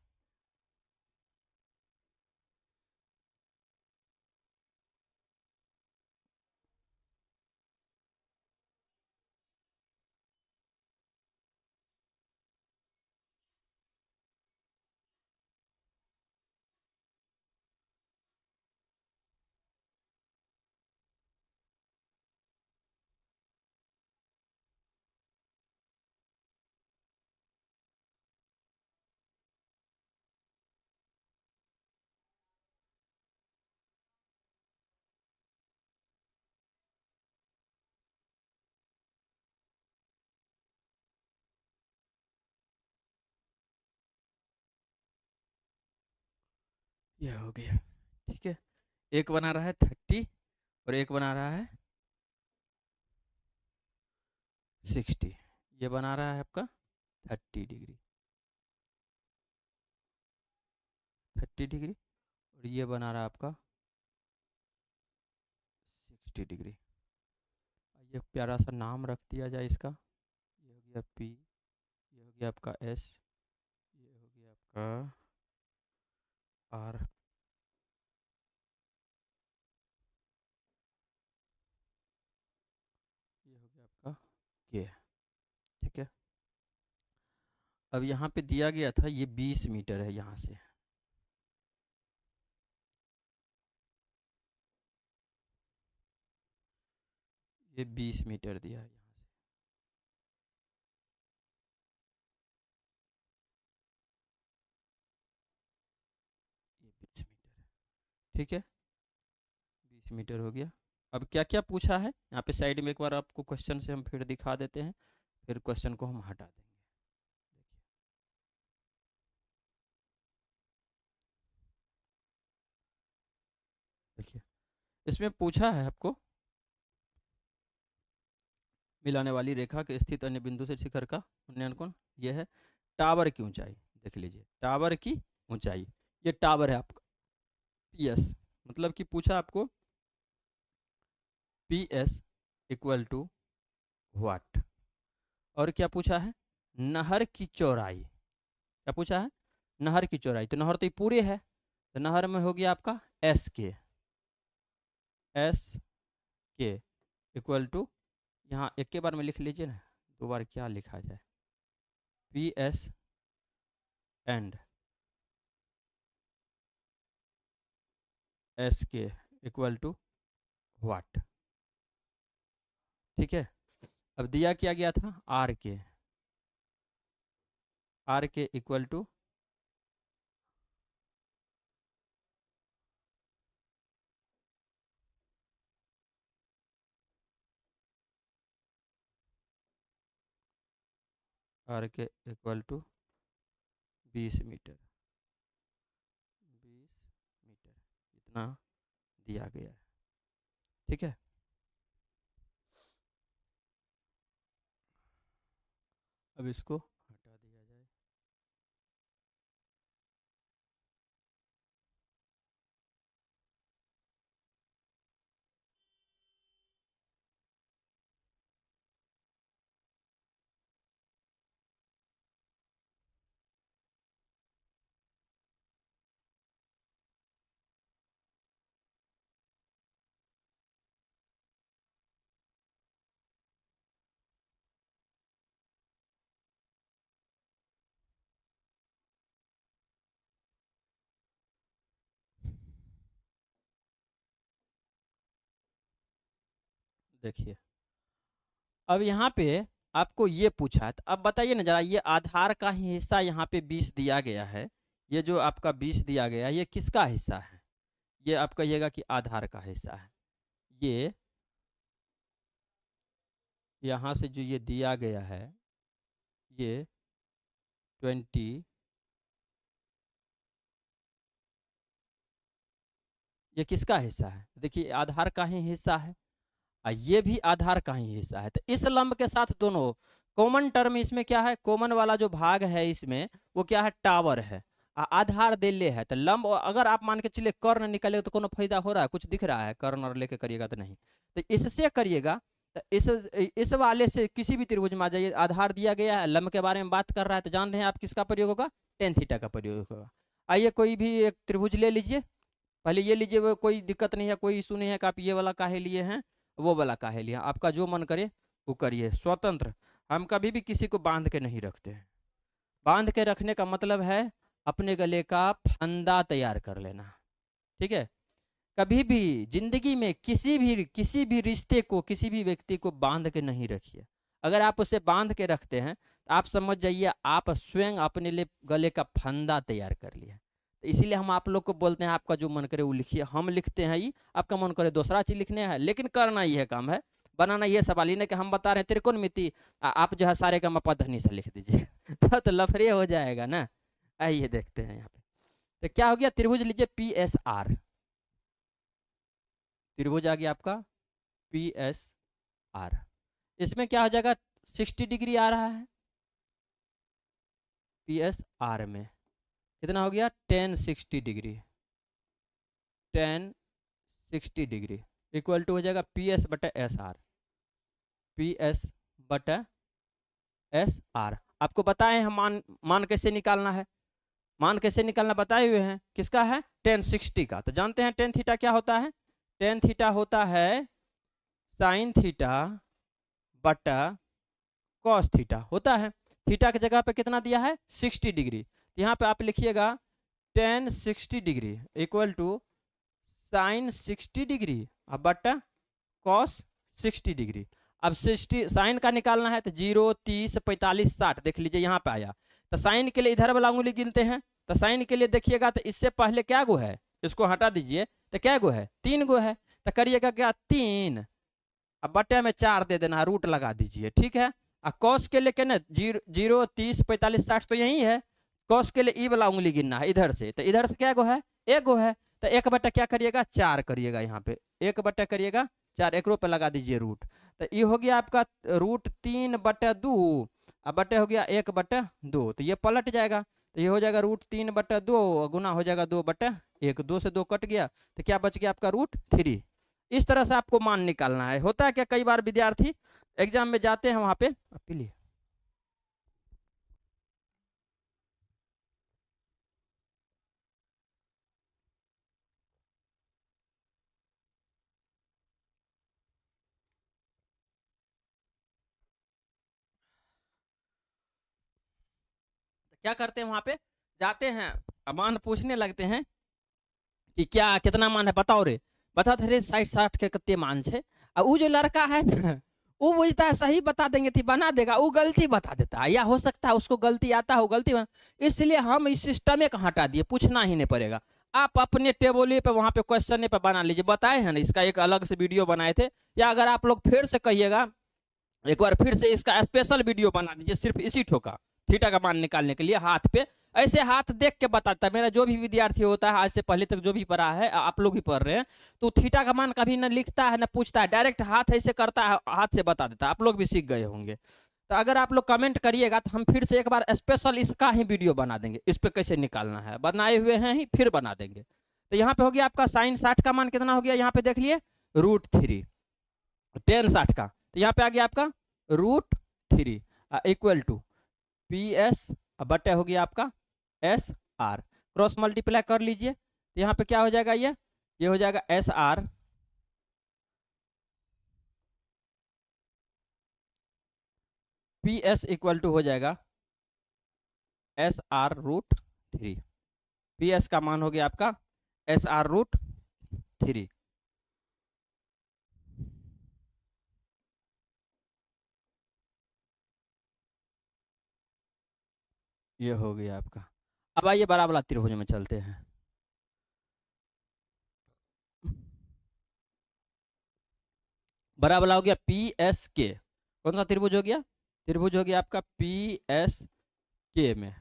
यह हो गया, ठीक है। एक बना रहा है 30 और एक बना रहा है 60। ये बना रहा है आपका 30 डिग्री, 30 डिग्री, और ये बना रहा है आपका 60 डिग्री। ये प्यारा सा नाम रख दिया जाए इसका। ये हो गया P, ये हो गया आपका S, ये हो गया आपका R, ये हो गया आपका K, ठीक है। अब यहाँ पे दिया गया था ये 20 मीटर है यहाँ से, ये 20 मीटर दिया है यहाँ से, ये 20 मीटर है, ठीक है। 20 मीटर हो गया। अब क्या क्या पूछा है यहाँ पे साइड में, एक बार आपको क्वेश्चन से हम फिर दिखा देते हैं, फिर क्वेश्चन को हम हटा देंगे। देखिए, इसमें पूछा है आपको मिलाने वाली रेखा के स्थित अन्य बिंदु से शिखर का उन्नयन कोण यह है। टावर की ऊंचाई देख लीजिए, टावर की ऊंचाई, ये टावर है आपका PS, मतलब कि पूछा आपको PS इक्वल टू वाट। और क्या पूछा है, नहर की चौड़ाई, क्या पूछा है, नहर की चौड़ाई। तो नहर तो ये पूरे है, तो नहर में हो गया आपका SK इक्वल टू, यहाँ एक के बार में लिख लीजिए ना, दो बार क्या लिखा जाए, PS and SK equal to what, ठीक है। अब दिया क्या गया था, R k equal to R k equal to 20 metre, 20 metre इतना दिया गया है, ठीक है। अब इसको हटा दिया जाए। देखिए, अब यहाँ पे आपको ये पूछा है, तो अब बताइए ना जरा, ये आधार का ही हिस्सा यहाँ पे 20 दिया गया है, ये जो आपका 20 दिया गया है ये किसका हिस्सा है, ये आप कहिएगा कि आधार का हिस्सा है। ये यहाँ से जो ये दिया गया है ये 20, ये किसका हिस्सा है, देखिए आधार का ही हिस्सा है, ये भी आधार का ही हिस्सा है। तो इस लंब के साथ दोनों कॉमन टर्म इसमें क्या है, कॉमन वाला जो भाग है इसमें वो क्या है, टावर है, आधार दिल्ले है। तो लंब अगर आप मान के चलिए कर्ण निकले तो कोनो फायदा हो रहा है, कुछ दिख रहा है, कर्ण और लेके करिएगा तो नहीं। तो इससे करिएगा तो इस वाले से किसी भी त्रिभुज में आ जाइए, आधार दिया गया है, लंब के बारे में बात कर रहा है, तो जान रहे हैं आप किसका प्रयोग होगा, टेन थीटा का प्रयोग होगा। आइए कोई भी एक त्रिभुज ले लीजिए, पहले ये लीजिए, वो कोई दिक्कत नहीं है, कोई इशू नहीं है कि आप ये वाला काहे लिए हैं, वो वाला काहे लिए, आपका जो मन करे वो करिए, स्वतंत्र। हम कभी भी किसी को बांध के नहीं रखते हैं। बांध के रखने का मतलब है अपने गले का फंदा तैयार कर लेना, ठीक है। कभी भी जिंदगी में किसी भी रिश्ते को, किसी भी व्यक्ति को बांध के नहीं रखिए। अगर आप उसे बांध के रखते हैं तो आप समझ जाइए आप स्वयं अपने लिए गले का फंदा तैयार कर लिए। तो इसीलिए हम आप लोग को बोलते हैं आपका जो मन करे वो लिखिए, हम लिखते हैं ही, आपका मन करे दूसरा चीज लिखने है, लेकिन करना ये काम है, बनाना ये सवाल ही नहीं कि हम बता रहे हैं त्रिकोणमिति, आप जो है सारे का मपा धनी से लिख दीजिए तो लफड़े हो जाएगा ना। आइए देखते हैं यहाँ पे, तो क्या हो गया, त्रिभुज लीजिए पी एस आर, त्रिभुज आ गया आपका पी एस आर, इसमें क्या हो जाएगा, 60 डिग्री आ रहा है, पी एस आर में कितना हो गया, 1060 डिग्री, 1060 डिग्री इक्वल टू हो जाएगा पी एस बटा एस आर, पी एस बटा एस आर। आपको बताए हम मान कैसे निकालना है, मान कैसे निकालना बताए हुए हैं, किसका है, 1060 का। तो जानते हैं टेन थीटा क्या होता है, टेन थीटा होता है साइन थीटा बटा कॉस थीटा होता है। थीटा की जगह पे कितना दिया है, 60 डिग्री, तो यहाँ पे आप लिखिएगा 1060 degree equal to sine 60 degree अब बटा कॉस 60 डिग्री। अब 60 साइन का निकालना है तो 0, 30, 45, 60 देख लीजिए यहाँ पे आया। तो साइन के लिए इधर वाला उंगली गिनते हैं, तो साइन के लिए देखिएगा तो इससे पहले क्या गो है, इसको हटा दीजिए, तो क्या गो है, 3 गो है, तो करिएगा क्या 3, अब बटे में 4 दे देना, रूट लगा दीजिए, ठीक है। और कॉस के लिए क्या ना 0, 30, 45, 60 तो यही है, कॉस के लिए ई वाला उंगली गिनना है इधर से, तो इधर से क्या गो है, एक गो है, तो एक बटा क्या करिएगा 4 करिएगा, यहाँ पे एक बटा करिएगा 4, एक पे लगा दीजिए रूट, तो ये हो गया आपका रूट 3/2, अब बटे हो गया 1/2, तो ये पलट जाएगा, तो ये हो जाएगा रूट 3/2 गुना हो जाएगा 2/1, 2 से 2 कट गया, तो क्या बच गया आपका रूट 3। इस तरह से आपको मान निकालना है। होता है क्या, कई बार विद्यार्थी एग्जाम में जाते हैं वहां पे पीलिए, क्या करते हैं वहां पे जाते हैं, मान पूछने लगते हैं कि क्या कितना मान है बताओ रे, बता थे 60 के कितने मान छे, और वो जो लड़का है ना वो बुझता है सही बता देंगे थी बना देगा, वो गलती बता देता है, या हो सकता है उसको गलती आता है वो गलती इसलिए हम इस सिस्टम को हटा दिए, पूछना ही नहीं पड़ेगा। आप अपने टेबल पे वहां पे क्वेश्चन पे बना लीजिए, बताए हैं ना, इसका एक अलग से वीडियो बनाए थे, या अगर आप लोग फिर से कहिएगा एक बार फिर से इसका स्पेशल वीडियो बना दीजिए सिर्फ इसी ठोका थीटा का मान निकालने के लिए, हाथ पे ऐसे हाथ देख के बताता है। मेरा जो भी विद्यार्थी होता है आज से पहले तक जो भी पढ़ा है, आप लोग भी पढ़ रहे हैं, तो थीटा का मान कभी ना लिखता है ना पूछता है, डायरेक्ट हाथ ऐसे करता है, हाथ से बता देता है, आप लोग भी सीख गए होंगे। तो अगर आप लोग कमेंट करिएगा तो हम फिर से एक बार स्पेशल इसका ही वीडियो बना देंगे, इस पे कैसे निकालना है बनाए हुए हैं ही, फिर बना देंगे। तो यहाँ पे हो गया आपका साइन 60 का मान कितना हो गया, यहाँ पे देख लिए √3, 1060 का, तो यहाँ पे आ गया आपका √3 इक्वल टू पी एस बटे हो गया आपका एस आर, क्रॉस मल्टीप्लाई कर लीजिए, तो यहाँ पे क्या हो जाएगा, ये हो जाएगा S R P S equal to हो जाएगा SR√3, पी एस का मान हो गया आपका SR√3। ये हो गया आपका। अब आइए बड़ा वाला त्रिभुज में चलते हैं। बड़ा वाला हो गया पी एस के, कौन सा त्रिभुज हो गया, त्रिभुज हो गया आपका पी एस के में,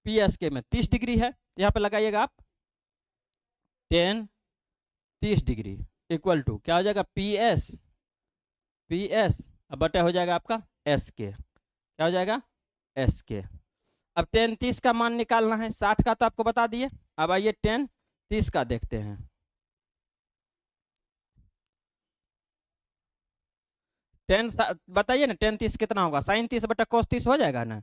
पी एस के में 30 डिग्री है, यहाँ पे लगाइएगा आप 10 30 डिग्री इक्वल टू क्या हो जाएगा पी एस अब बटे हो जाएगा आपका एस के, क्या हो जाएगा एस के। अब 10 30 का मान निकालना है, 60 का तो आपको बता दिए, अब आइए 10 30 का देखते हैं। टेन बताइए ना, 10 30 कितना होगा? साइन 30 बटा कॉस 30 हो जाएगा ना?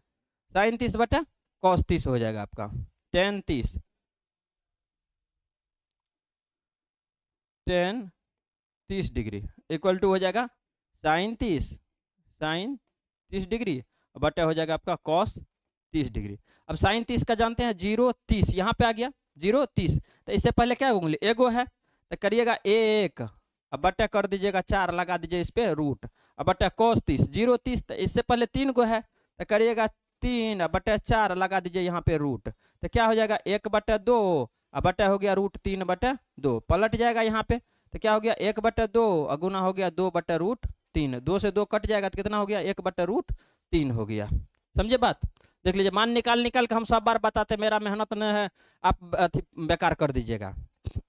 साइन 30 बटा कॉस 30 हो जाएगा आपका। 10 30 10 30 डिग्री इक्वल टू हो जाएगा साइन 30 बटा हो जाएगा आपका कॉस 30 डिग्री। अब साइन 30 का जानते हैं 0 30, यहाँ पे आ गया 0 30, तो इससे पहले क्या उंगली एगो है तो करिएगा 1, अब बटा कर दीजिएगा 4, लगा दीजिए इस पे रूट, अब बटा कॉस 30 तो इससे पहले 3 गो है तो करिएगा 3, अब बटा 4 लगा दीजिए यहाँ पे रूट, तो क्या हो जाएगा 1/2, अब बटा हो गया √3/2, पलट जाएगा यहाँ पे तो क्या हो गया 1/2 अगुना हो गया 2/√3, 2 से 2 कट जाएगा तो कितना हो गया 1/√3 हो गया। समझे बात? देख लीजिए, मान निकाल निकाल के हम सब बार बताते, मेरा मेहनत न है, आप बेकार कर दीजिएगा,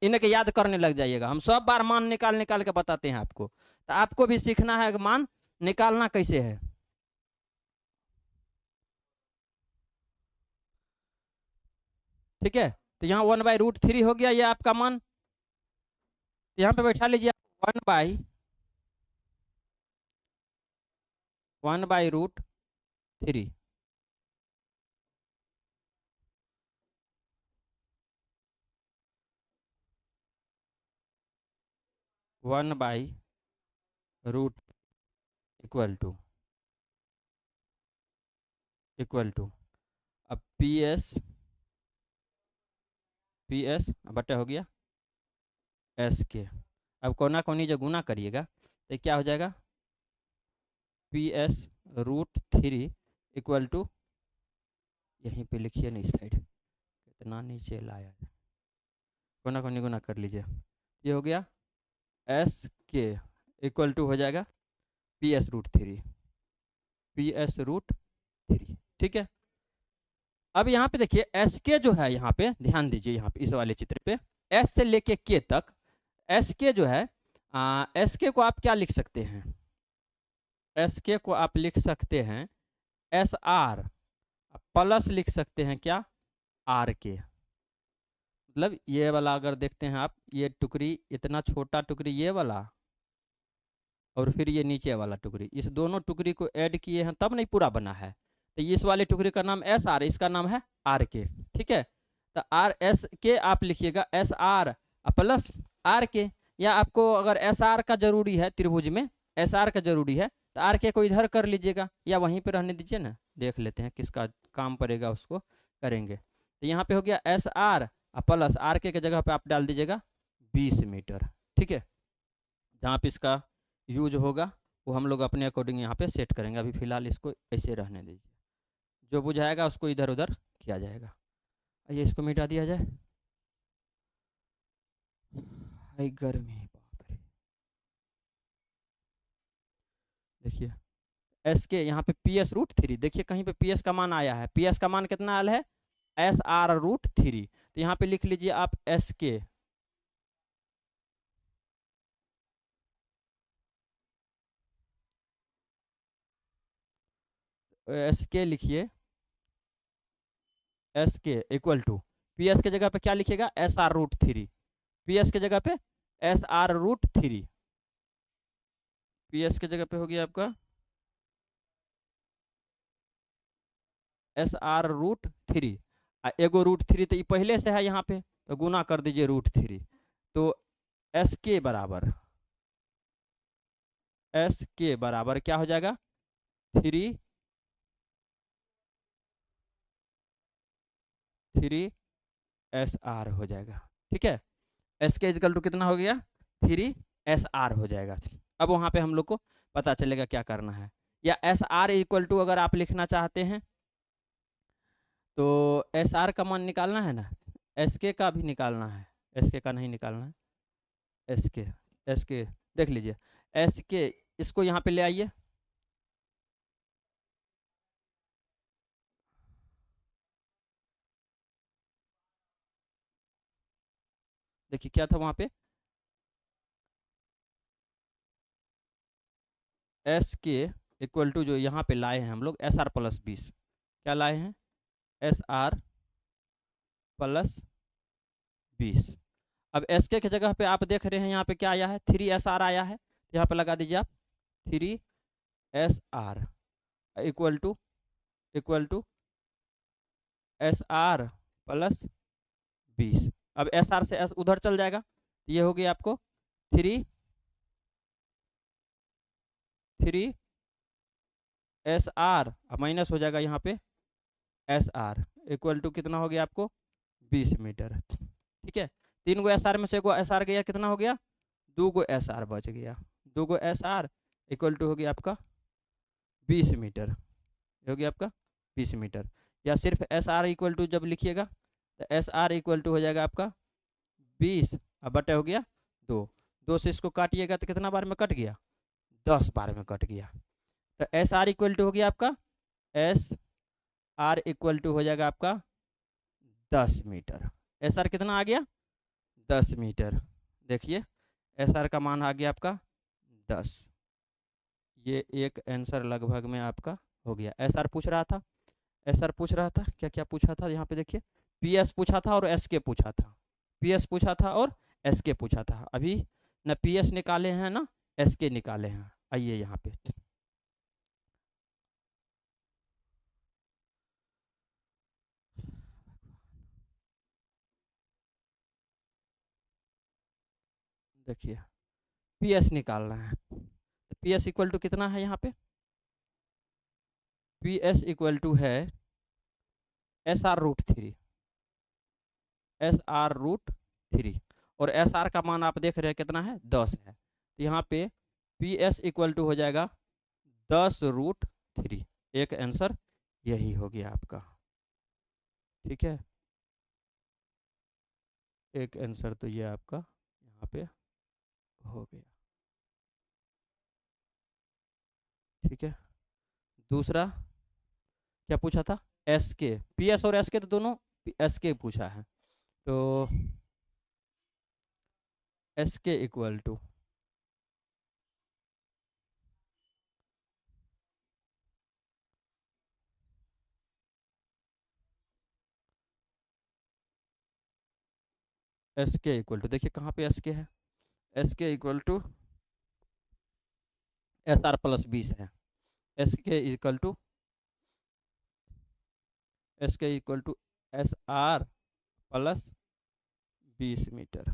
इन्हें याद करने लग जाइएगा। हम सब बार मान निकाल निकाल के बताते हैं आपको, तो आपको भी सीखना है मान निकालना कैसे है। ठीक है, तो यहाँ 1/√3 हो गया ये आपका मान, यहाँ पे बैठा लीजिए 1/√3 1/√, इक्वल टू अब पी एस बटा हो गया SK। अब कोना कोनी जो गुना करिएगा तो क्या हो जाएगा PS√3 इक्वल टू, यहीं पे लिखिए ना इस साइड, कितना नीचे लाया है, कोना कोनी गुना कर लीजिए, ये हो गया SK इक्वल टू हो जाएगा PS√3। ठीक है, अब यहाँ पे देखिए SK जो है, यहाँ पे ध्यान दीजिए, यहाँ पे इस वाले चित्र पे S से लेके K तक SK जो है, SK को आप क्या लिख सकते हैं? SK को आप लिख सकते हैं SR प्लस लिख सकते हैं क्या RK। मतलब ये वाला अगर देखते हैं आप, ये टुकड़ी इतना छोटा टुकड़ी ये वाला, और फिर ये नीचे वाला टुकड़ी, इस दोनों टुकड़ी को ऐड किए हैं तब नहीं पूरा बना है, तो इस वाले टुकड़ी का नाम SR, इसका नाम है RK। ठीक है, तो RSK आप लिखिएगा SR प्लस RK, या आपको अगर SR का जरूरी है, त्रिभुज में SR का जरूरी है तो RK को इधर कर लीजिएगा, या वहीं पे रहने दीजिए ना, देख लेते हैं किसका काम पड़ेगा उसको करेंगे। तो यहाँ पे हो गया SR प्लस RK के जगह पे आप डाल दीजिएगा 20 मीटर। ठीक है, जहाँ पे इसका यूज होगा वो हम लोग अपने अकॉर्डिंग यहाँ पे सेट करेंगे, अभी फिलहाल इसको ऐसे रहने दीजिए, जो बुझाएगा उसको इधर उधर किया जाएगा। आइए इसको मिटा दिया जाए, हाय गर्मी बाप रे। देखिए SK यहाँ पे PS√3, देखिए कहीं पे PS का मान आया है, PS का मान कितना आया है SR√3, तो यहाँ पे लिख लीजिए आप SK लिखिए, SK इक्वल टू PS के जगह पे क्या लिखिएगा SR√3, PS के जगह पे SR√3, PS के जगह पे हो गया आपका SR√3, एगो √3 तो ये पहले से है यहाँ पे, तो गुना कर दीजिए √3, तो SK बराबर क्या हो जाएगा 3SR हो जाएगा। ठीक है, SK इक्वल टू कितना हो गया 3SR हो जाएगा। अब वहाँ पे हम लोग को पता चलेगा क्या करना है, या SR इक्वल टू अगर आप लिखना चाहते हैं तो SR का मान निकालना है ना, SK का भी निकालना है, SK का नहीं निकालना है, SK देख लीजिए SK, इसको यहाँ पे ले आइए, देखिए क्या था वहाँ पे SK इक्वल टू, जो यहाँ पे लाए हैं हम लोग SR प्लस 20, क्या लाए हैं SR प्लस 20। अब SK की जगह पे आप देख रहे हैं यहाँ पे क्या आया है 3SR आया है, यहाँ पे लगा दीजिए आप S R equal to S R plus 20। अब एस आर से एस उधर चल जाएगा तो ये हो गया आपको 3 एस आर, अब माइनस हो जाएगा यहाँ पे एस आर इक्वल टू कितना हो गया आपको 20 मीटर। ठीक है, 3 गो एस आर में से एगो एस आर गया, कितना हो गया 2 गो एस आर बच गया। 2 गो एस आर इक्वल टू हो गया आपका 20 मीटर, हो गया आपका 20 मीटर। या सिर्फ एस आर इक्वल टू जब लिखिएगा तो एस आर इक्वल टू हो जाएगा आपका 20, अब बटे हो गया 2। 2 से इसको काटिएगा तो कितना बार में कट गया 10 बार में कट गया। तो एस आर इक्वल टू हो गया आपका एस आर इक्वल टू हो जाएगा आपका 10 मीटर। एस आर कितना आ गया 10 मीटर। देखिए एस आर का मान आ गया आपका 10। ये एक आंसर लगभग में आपका हो गया। एस आर पूछ रहा था, एस आर पूछ रहा था, क्या क्या पूछा था यहाँ पे देखिए, पी एस पूछा था और एस के पूछा था, पी एस पूछा था और एस के पूछा था। अभी न पी एस निकाले हैं ना एस के निकाले हैं। आइए यहाँ पे देखिए पी एस निकालना है तो पी एस इक्वल टू कितना है यहाँ पे, पी एस इक्वल टू है S R root 3, S R root 3। और एस आर का मान आप देख रहे हैं कितना है 10 है, तो यहाँ पे पी एस इक्वल टू हो जाएगा 10√3। एक आंसर यही हो गया आपका। ठीक है, एक आंसर तो ये आपका यहाँ पे हो गया। ठीक है, दूसरा क्या पूछा था, एस के, पी एस और एस के तो दोनों एस के पूछा है। तो S K equal to S K equal to देखिए कहाँ पे एस के है, S K equal to S R plus 20 है। S K equal to S K equal to S R plus 20 meter.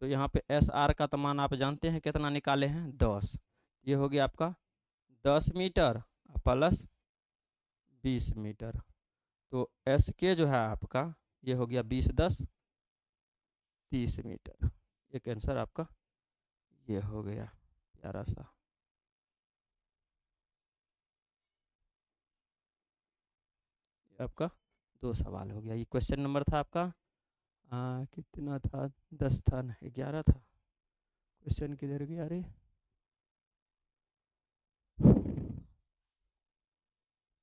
तो यहाँ पे एस आर का तो मान आप जानते हैं कितना निकाले हैं 10, ये हो गया आपका 10 मीटर प्लस 20 मीटर। तो एस के जो है आपका ये हो गया 20 10 30 मीटर। एक आंसर आपका ये हो गया प्यारा सा। ये आपका 2 सवाल हो गया। ये क्वेश्चन नंबर था आपका कितना था 10 था ना 11 था, क्वेश्चन किधर गया रे,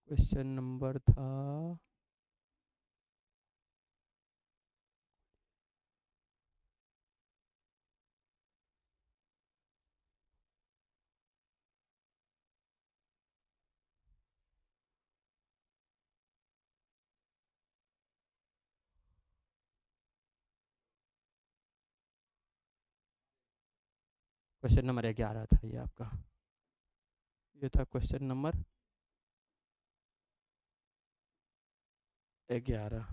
क्वेश्चन नंबर था क्वेश्चन नंबर 11 था ये आपका, ये था क्वेश्चन नंबर 11।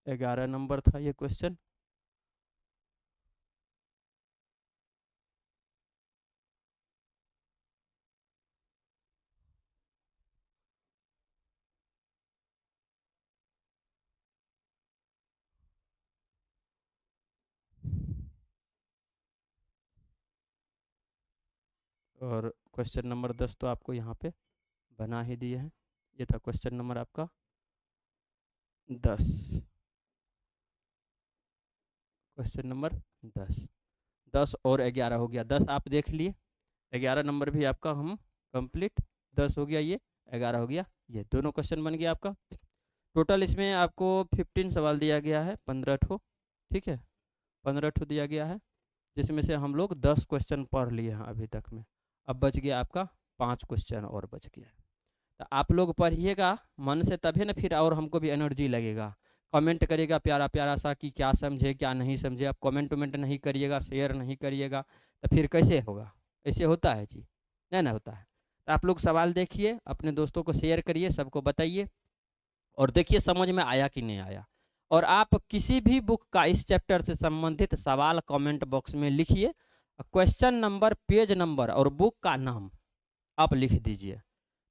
ग्यारह नंबर था ये क्वेश्चन। और क्वेश्चन नंबर 10 तो आपको यहाँ पे बना ही दिए हैं। ये था क्वेश्चन नंबर आपका 10, क्वेश्चन नंबर 10। 10 और 11 हो गया, 10 आप देख लिए, 11 नंबर भी आपका हम कंप्लीट, 10 हो गया ये, 11 हो गया ये, दोनों क्वेश्चन बन गया आपका। टोटल इसमें आपको 15 सवाल दिया गया है, 15 ठो। ठीक है, 15 ठो दिया गया है, जिसमें से हम लोग 10 क्वेश्चन पढ़ लिए हैं अभी तक में। अब बच गया आपका 5 क्वेश्चन और बच गया। तो आप लोग पढ़िएगा मन से, तभी ना फिर और हमको भी एनर्जी लगेगा कमेंट करिएगा प्यारा प्यारा सा कि क्या समझे क्या नहीं समझे। आप कमेंट वमेंट नहीं करिएगा, शेयर नहीं करिएगा तो फिर कैसे होगा? ऐसे होता है जी? नहीं ना होता है। तो आप लोग सवाल देखिए, अपने दोस्तों को शेयर करिए, सबको बताइए और देखिए समझ में आया कि नहीं आया। और आप किसी भी बुक का इस चैप्टर से संबंधित सवाल कमेंट बॉक्स में लिखिए, क्वेश्चन नंबर, पेज नंबर और बुक का नाम आप लिख दीजिए।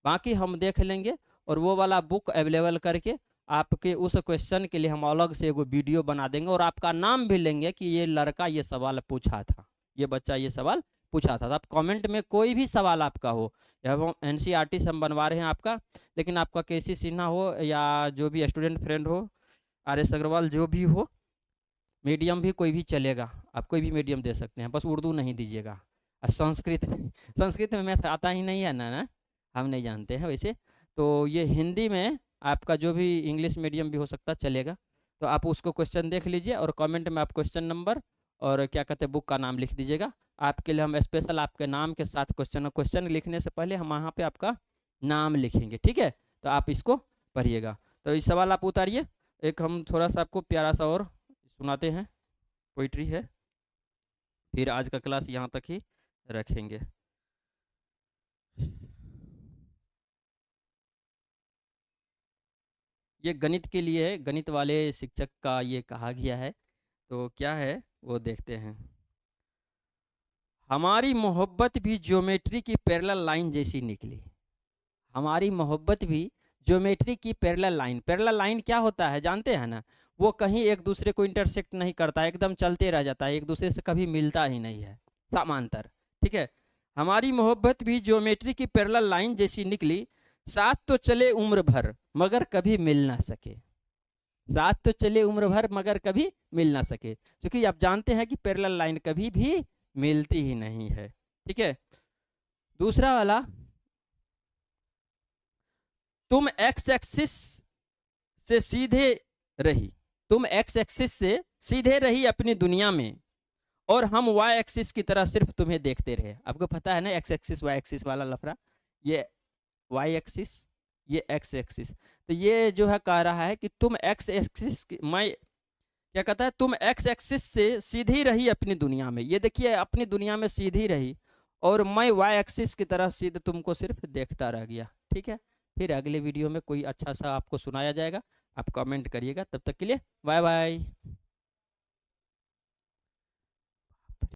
बाकी हम देख लेंगे और वो वाला बुक अवेलेबल करके आपके उस क्वेश्चन के लिए हम अलग से एगो वीडियो बना देंगे और आपका नाम भी लेंगे कि ये लड़का ये सवाल पूछा था, ये बच्चा ये सवाल पूछा था। तो आप कमेंट में कोई भी सवाल आपका हो, या वो एनसीईआरटी से हम बनवा रहे हैं आपका, लेकिन आपका केसी सिन्हा हो या जो भी स्टूडेंट फ्रेंड हो, आर.एस. अग्रवाल जो भी हो, मीडियम भी कोई भी चलेगा, आप कोई भी मीडियम दे सकते हैं, बस उर्दू नहीं दीजिएगा। और संस्कृत संस्कृत में मैथ आता ही नहीं है ना, हम नहीं जानते हैं वैसे। तो ये हिंदी में आपका जो भी इंग्लिश मीडियम भी हो सकता चलेगा। तो आप उसको क्वेश्चन देख लीजिए और कमेंट में आप क्वेश्चन नंबर और क्या कहते हैं बुक का नाम लिख दीजिएगा। आपके लिए हम स्पेशल आपके नाम के साथ क्वेश्चन लिखने से पहले हम वहाँ पे आपका नाम लिखेंगे, ठीक है? तो आप इसको पढ़िएगा। तो ये सवाल आप उतारिए, एक हम थोड़ा सा आपको प्यारा सा और सुनाते हैं, पोइट्री है, फिर आज का क्लास यहाँ तक ही रखेंगे। ये गणित के लिए है, गणित वाले शिक्षक का ये कहा गया है। तो क्या है वो देखते हैं। हमारी मोहब्बत भी ज्योमेट्री की पैरेलल लाइन जैसी निकली। हमारी मोहब्बत भी ज्योमेट्री की पैरेलल लाइन क्या होता है जानते हैं ना? वो कहीं एक दूसरे को इंटरसेक्ट नहीं करता, एकदम चलते रह जाता है, एक दूसरे से कभी मिलता ही नहीं है, समांतर, ठीक है? हमारी मोहब्बत भी ज्योमेट्री की पैरेलल लाइन जैसी निकली, साथ तो चले उम्र भर मगर कभी मिल ना सके। साथ तो चले उम्र भर मगर कभी मिल ना सके, क्योंकि आप जानते हैं कि पैरेलल लाइन कभी भी मिलती ही नहीं है, ठीक है? दूसरा वाला, तुम एक्स एक्सिस से सीधे रही, तुम एक्स एक्सिस से सीधे रही अपनी दुनिया में, और हम वाई एक्सिस की तरह सिर्फ तुम्हें देखते रहे। आपको पता है ना एक्स एक्सिस वाई एक्सिस वाला लफड़ा, ये वाई एक्सिस, ये एक्स एक्सिस। तो ये जो है कह रहा है कि तुम एक्स एक्सिस, मैं क्या कहता है, तुम एक्स एक्सिस से सीधी रही अपनी दुनिया में, ये देखिए अपनी दुनिया में सीधी रही, और मैं वाई एक्सिस की तरह सीधे तुमको सिर्फ देखता रह गया, ठीक है? फिर अगले वीडियो में कोई अच्छा सा आपको सुनाया जाएगा, आप कमेंट करिएगा। तब तक के लिए बाय बाय।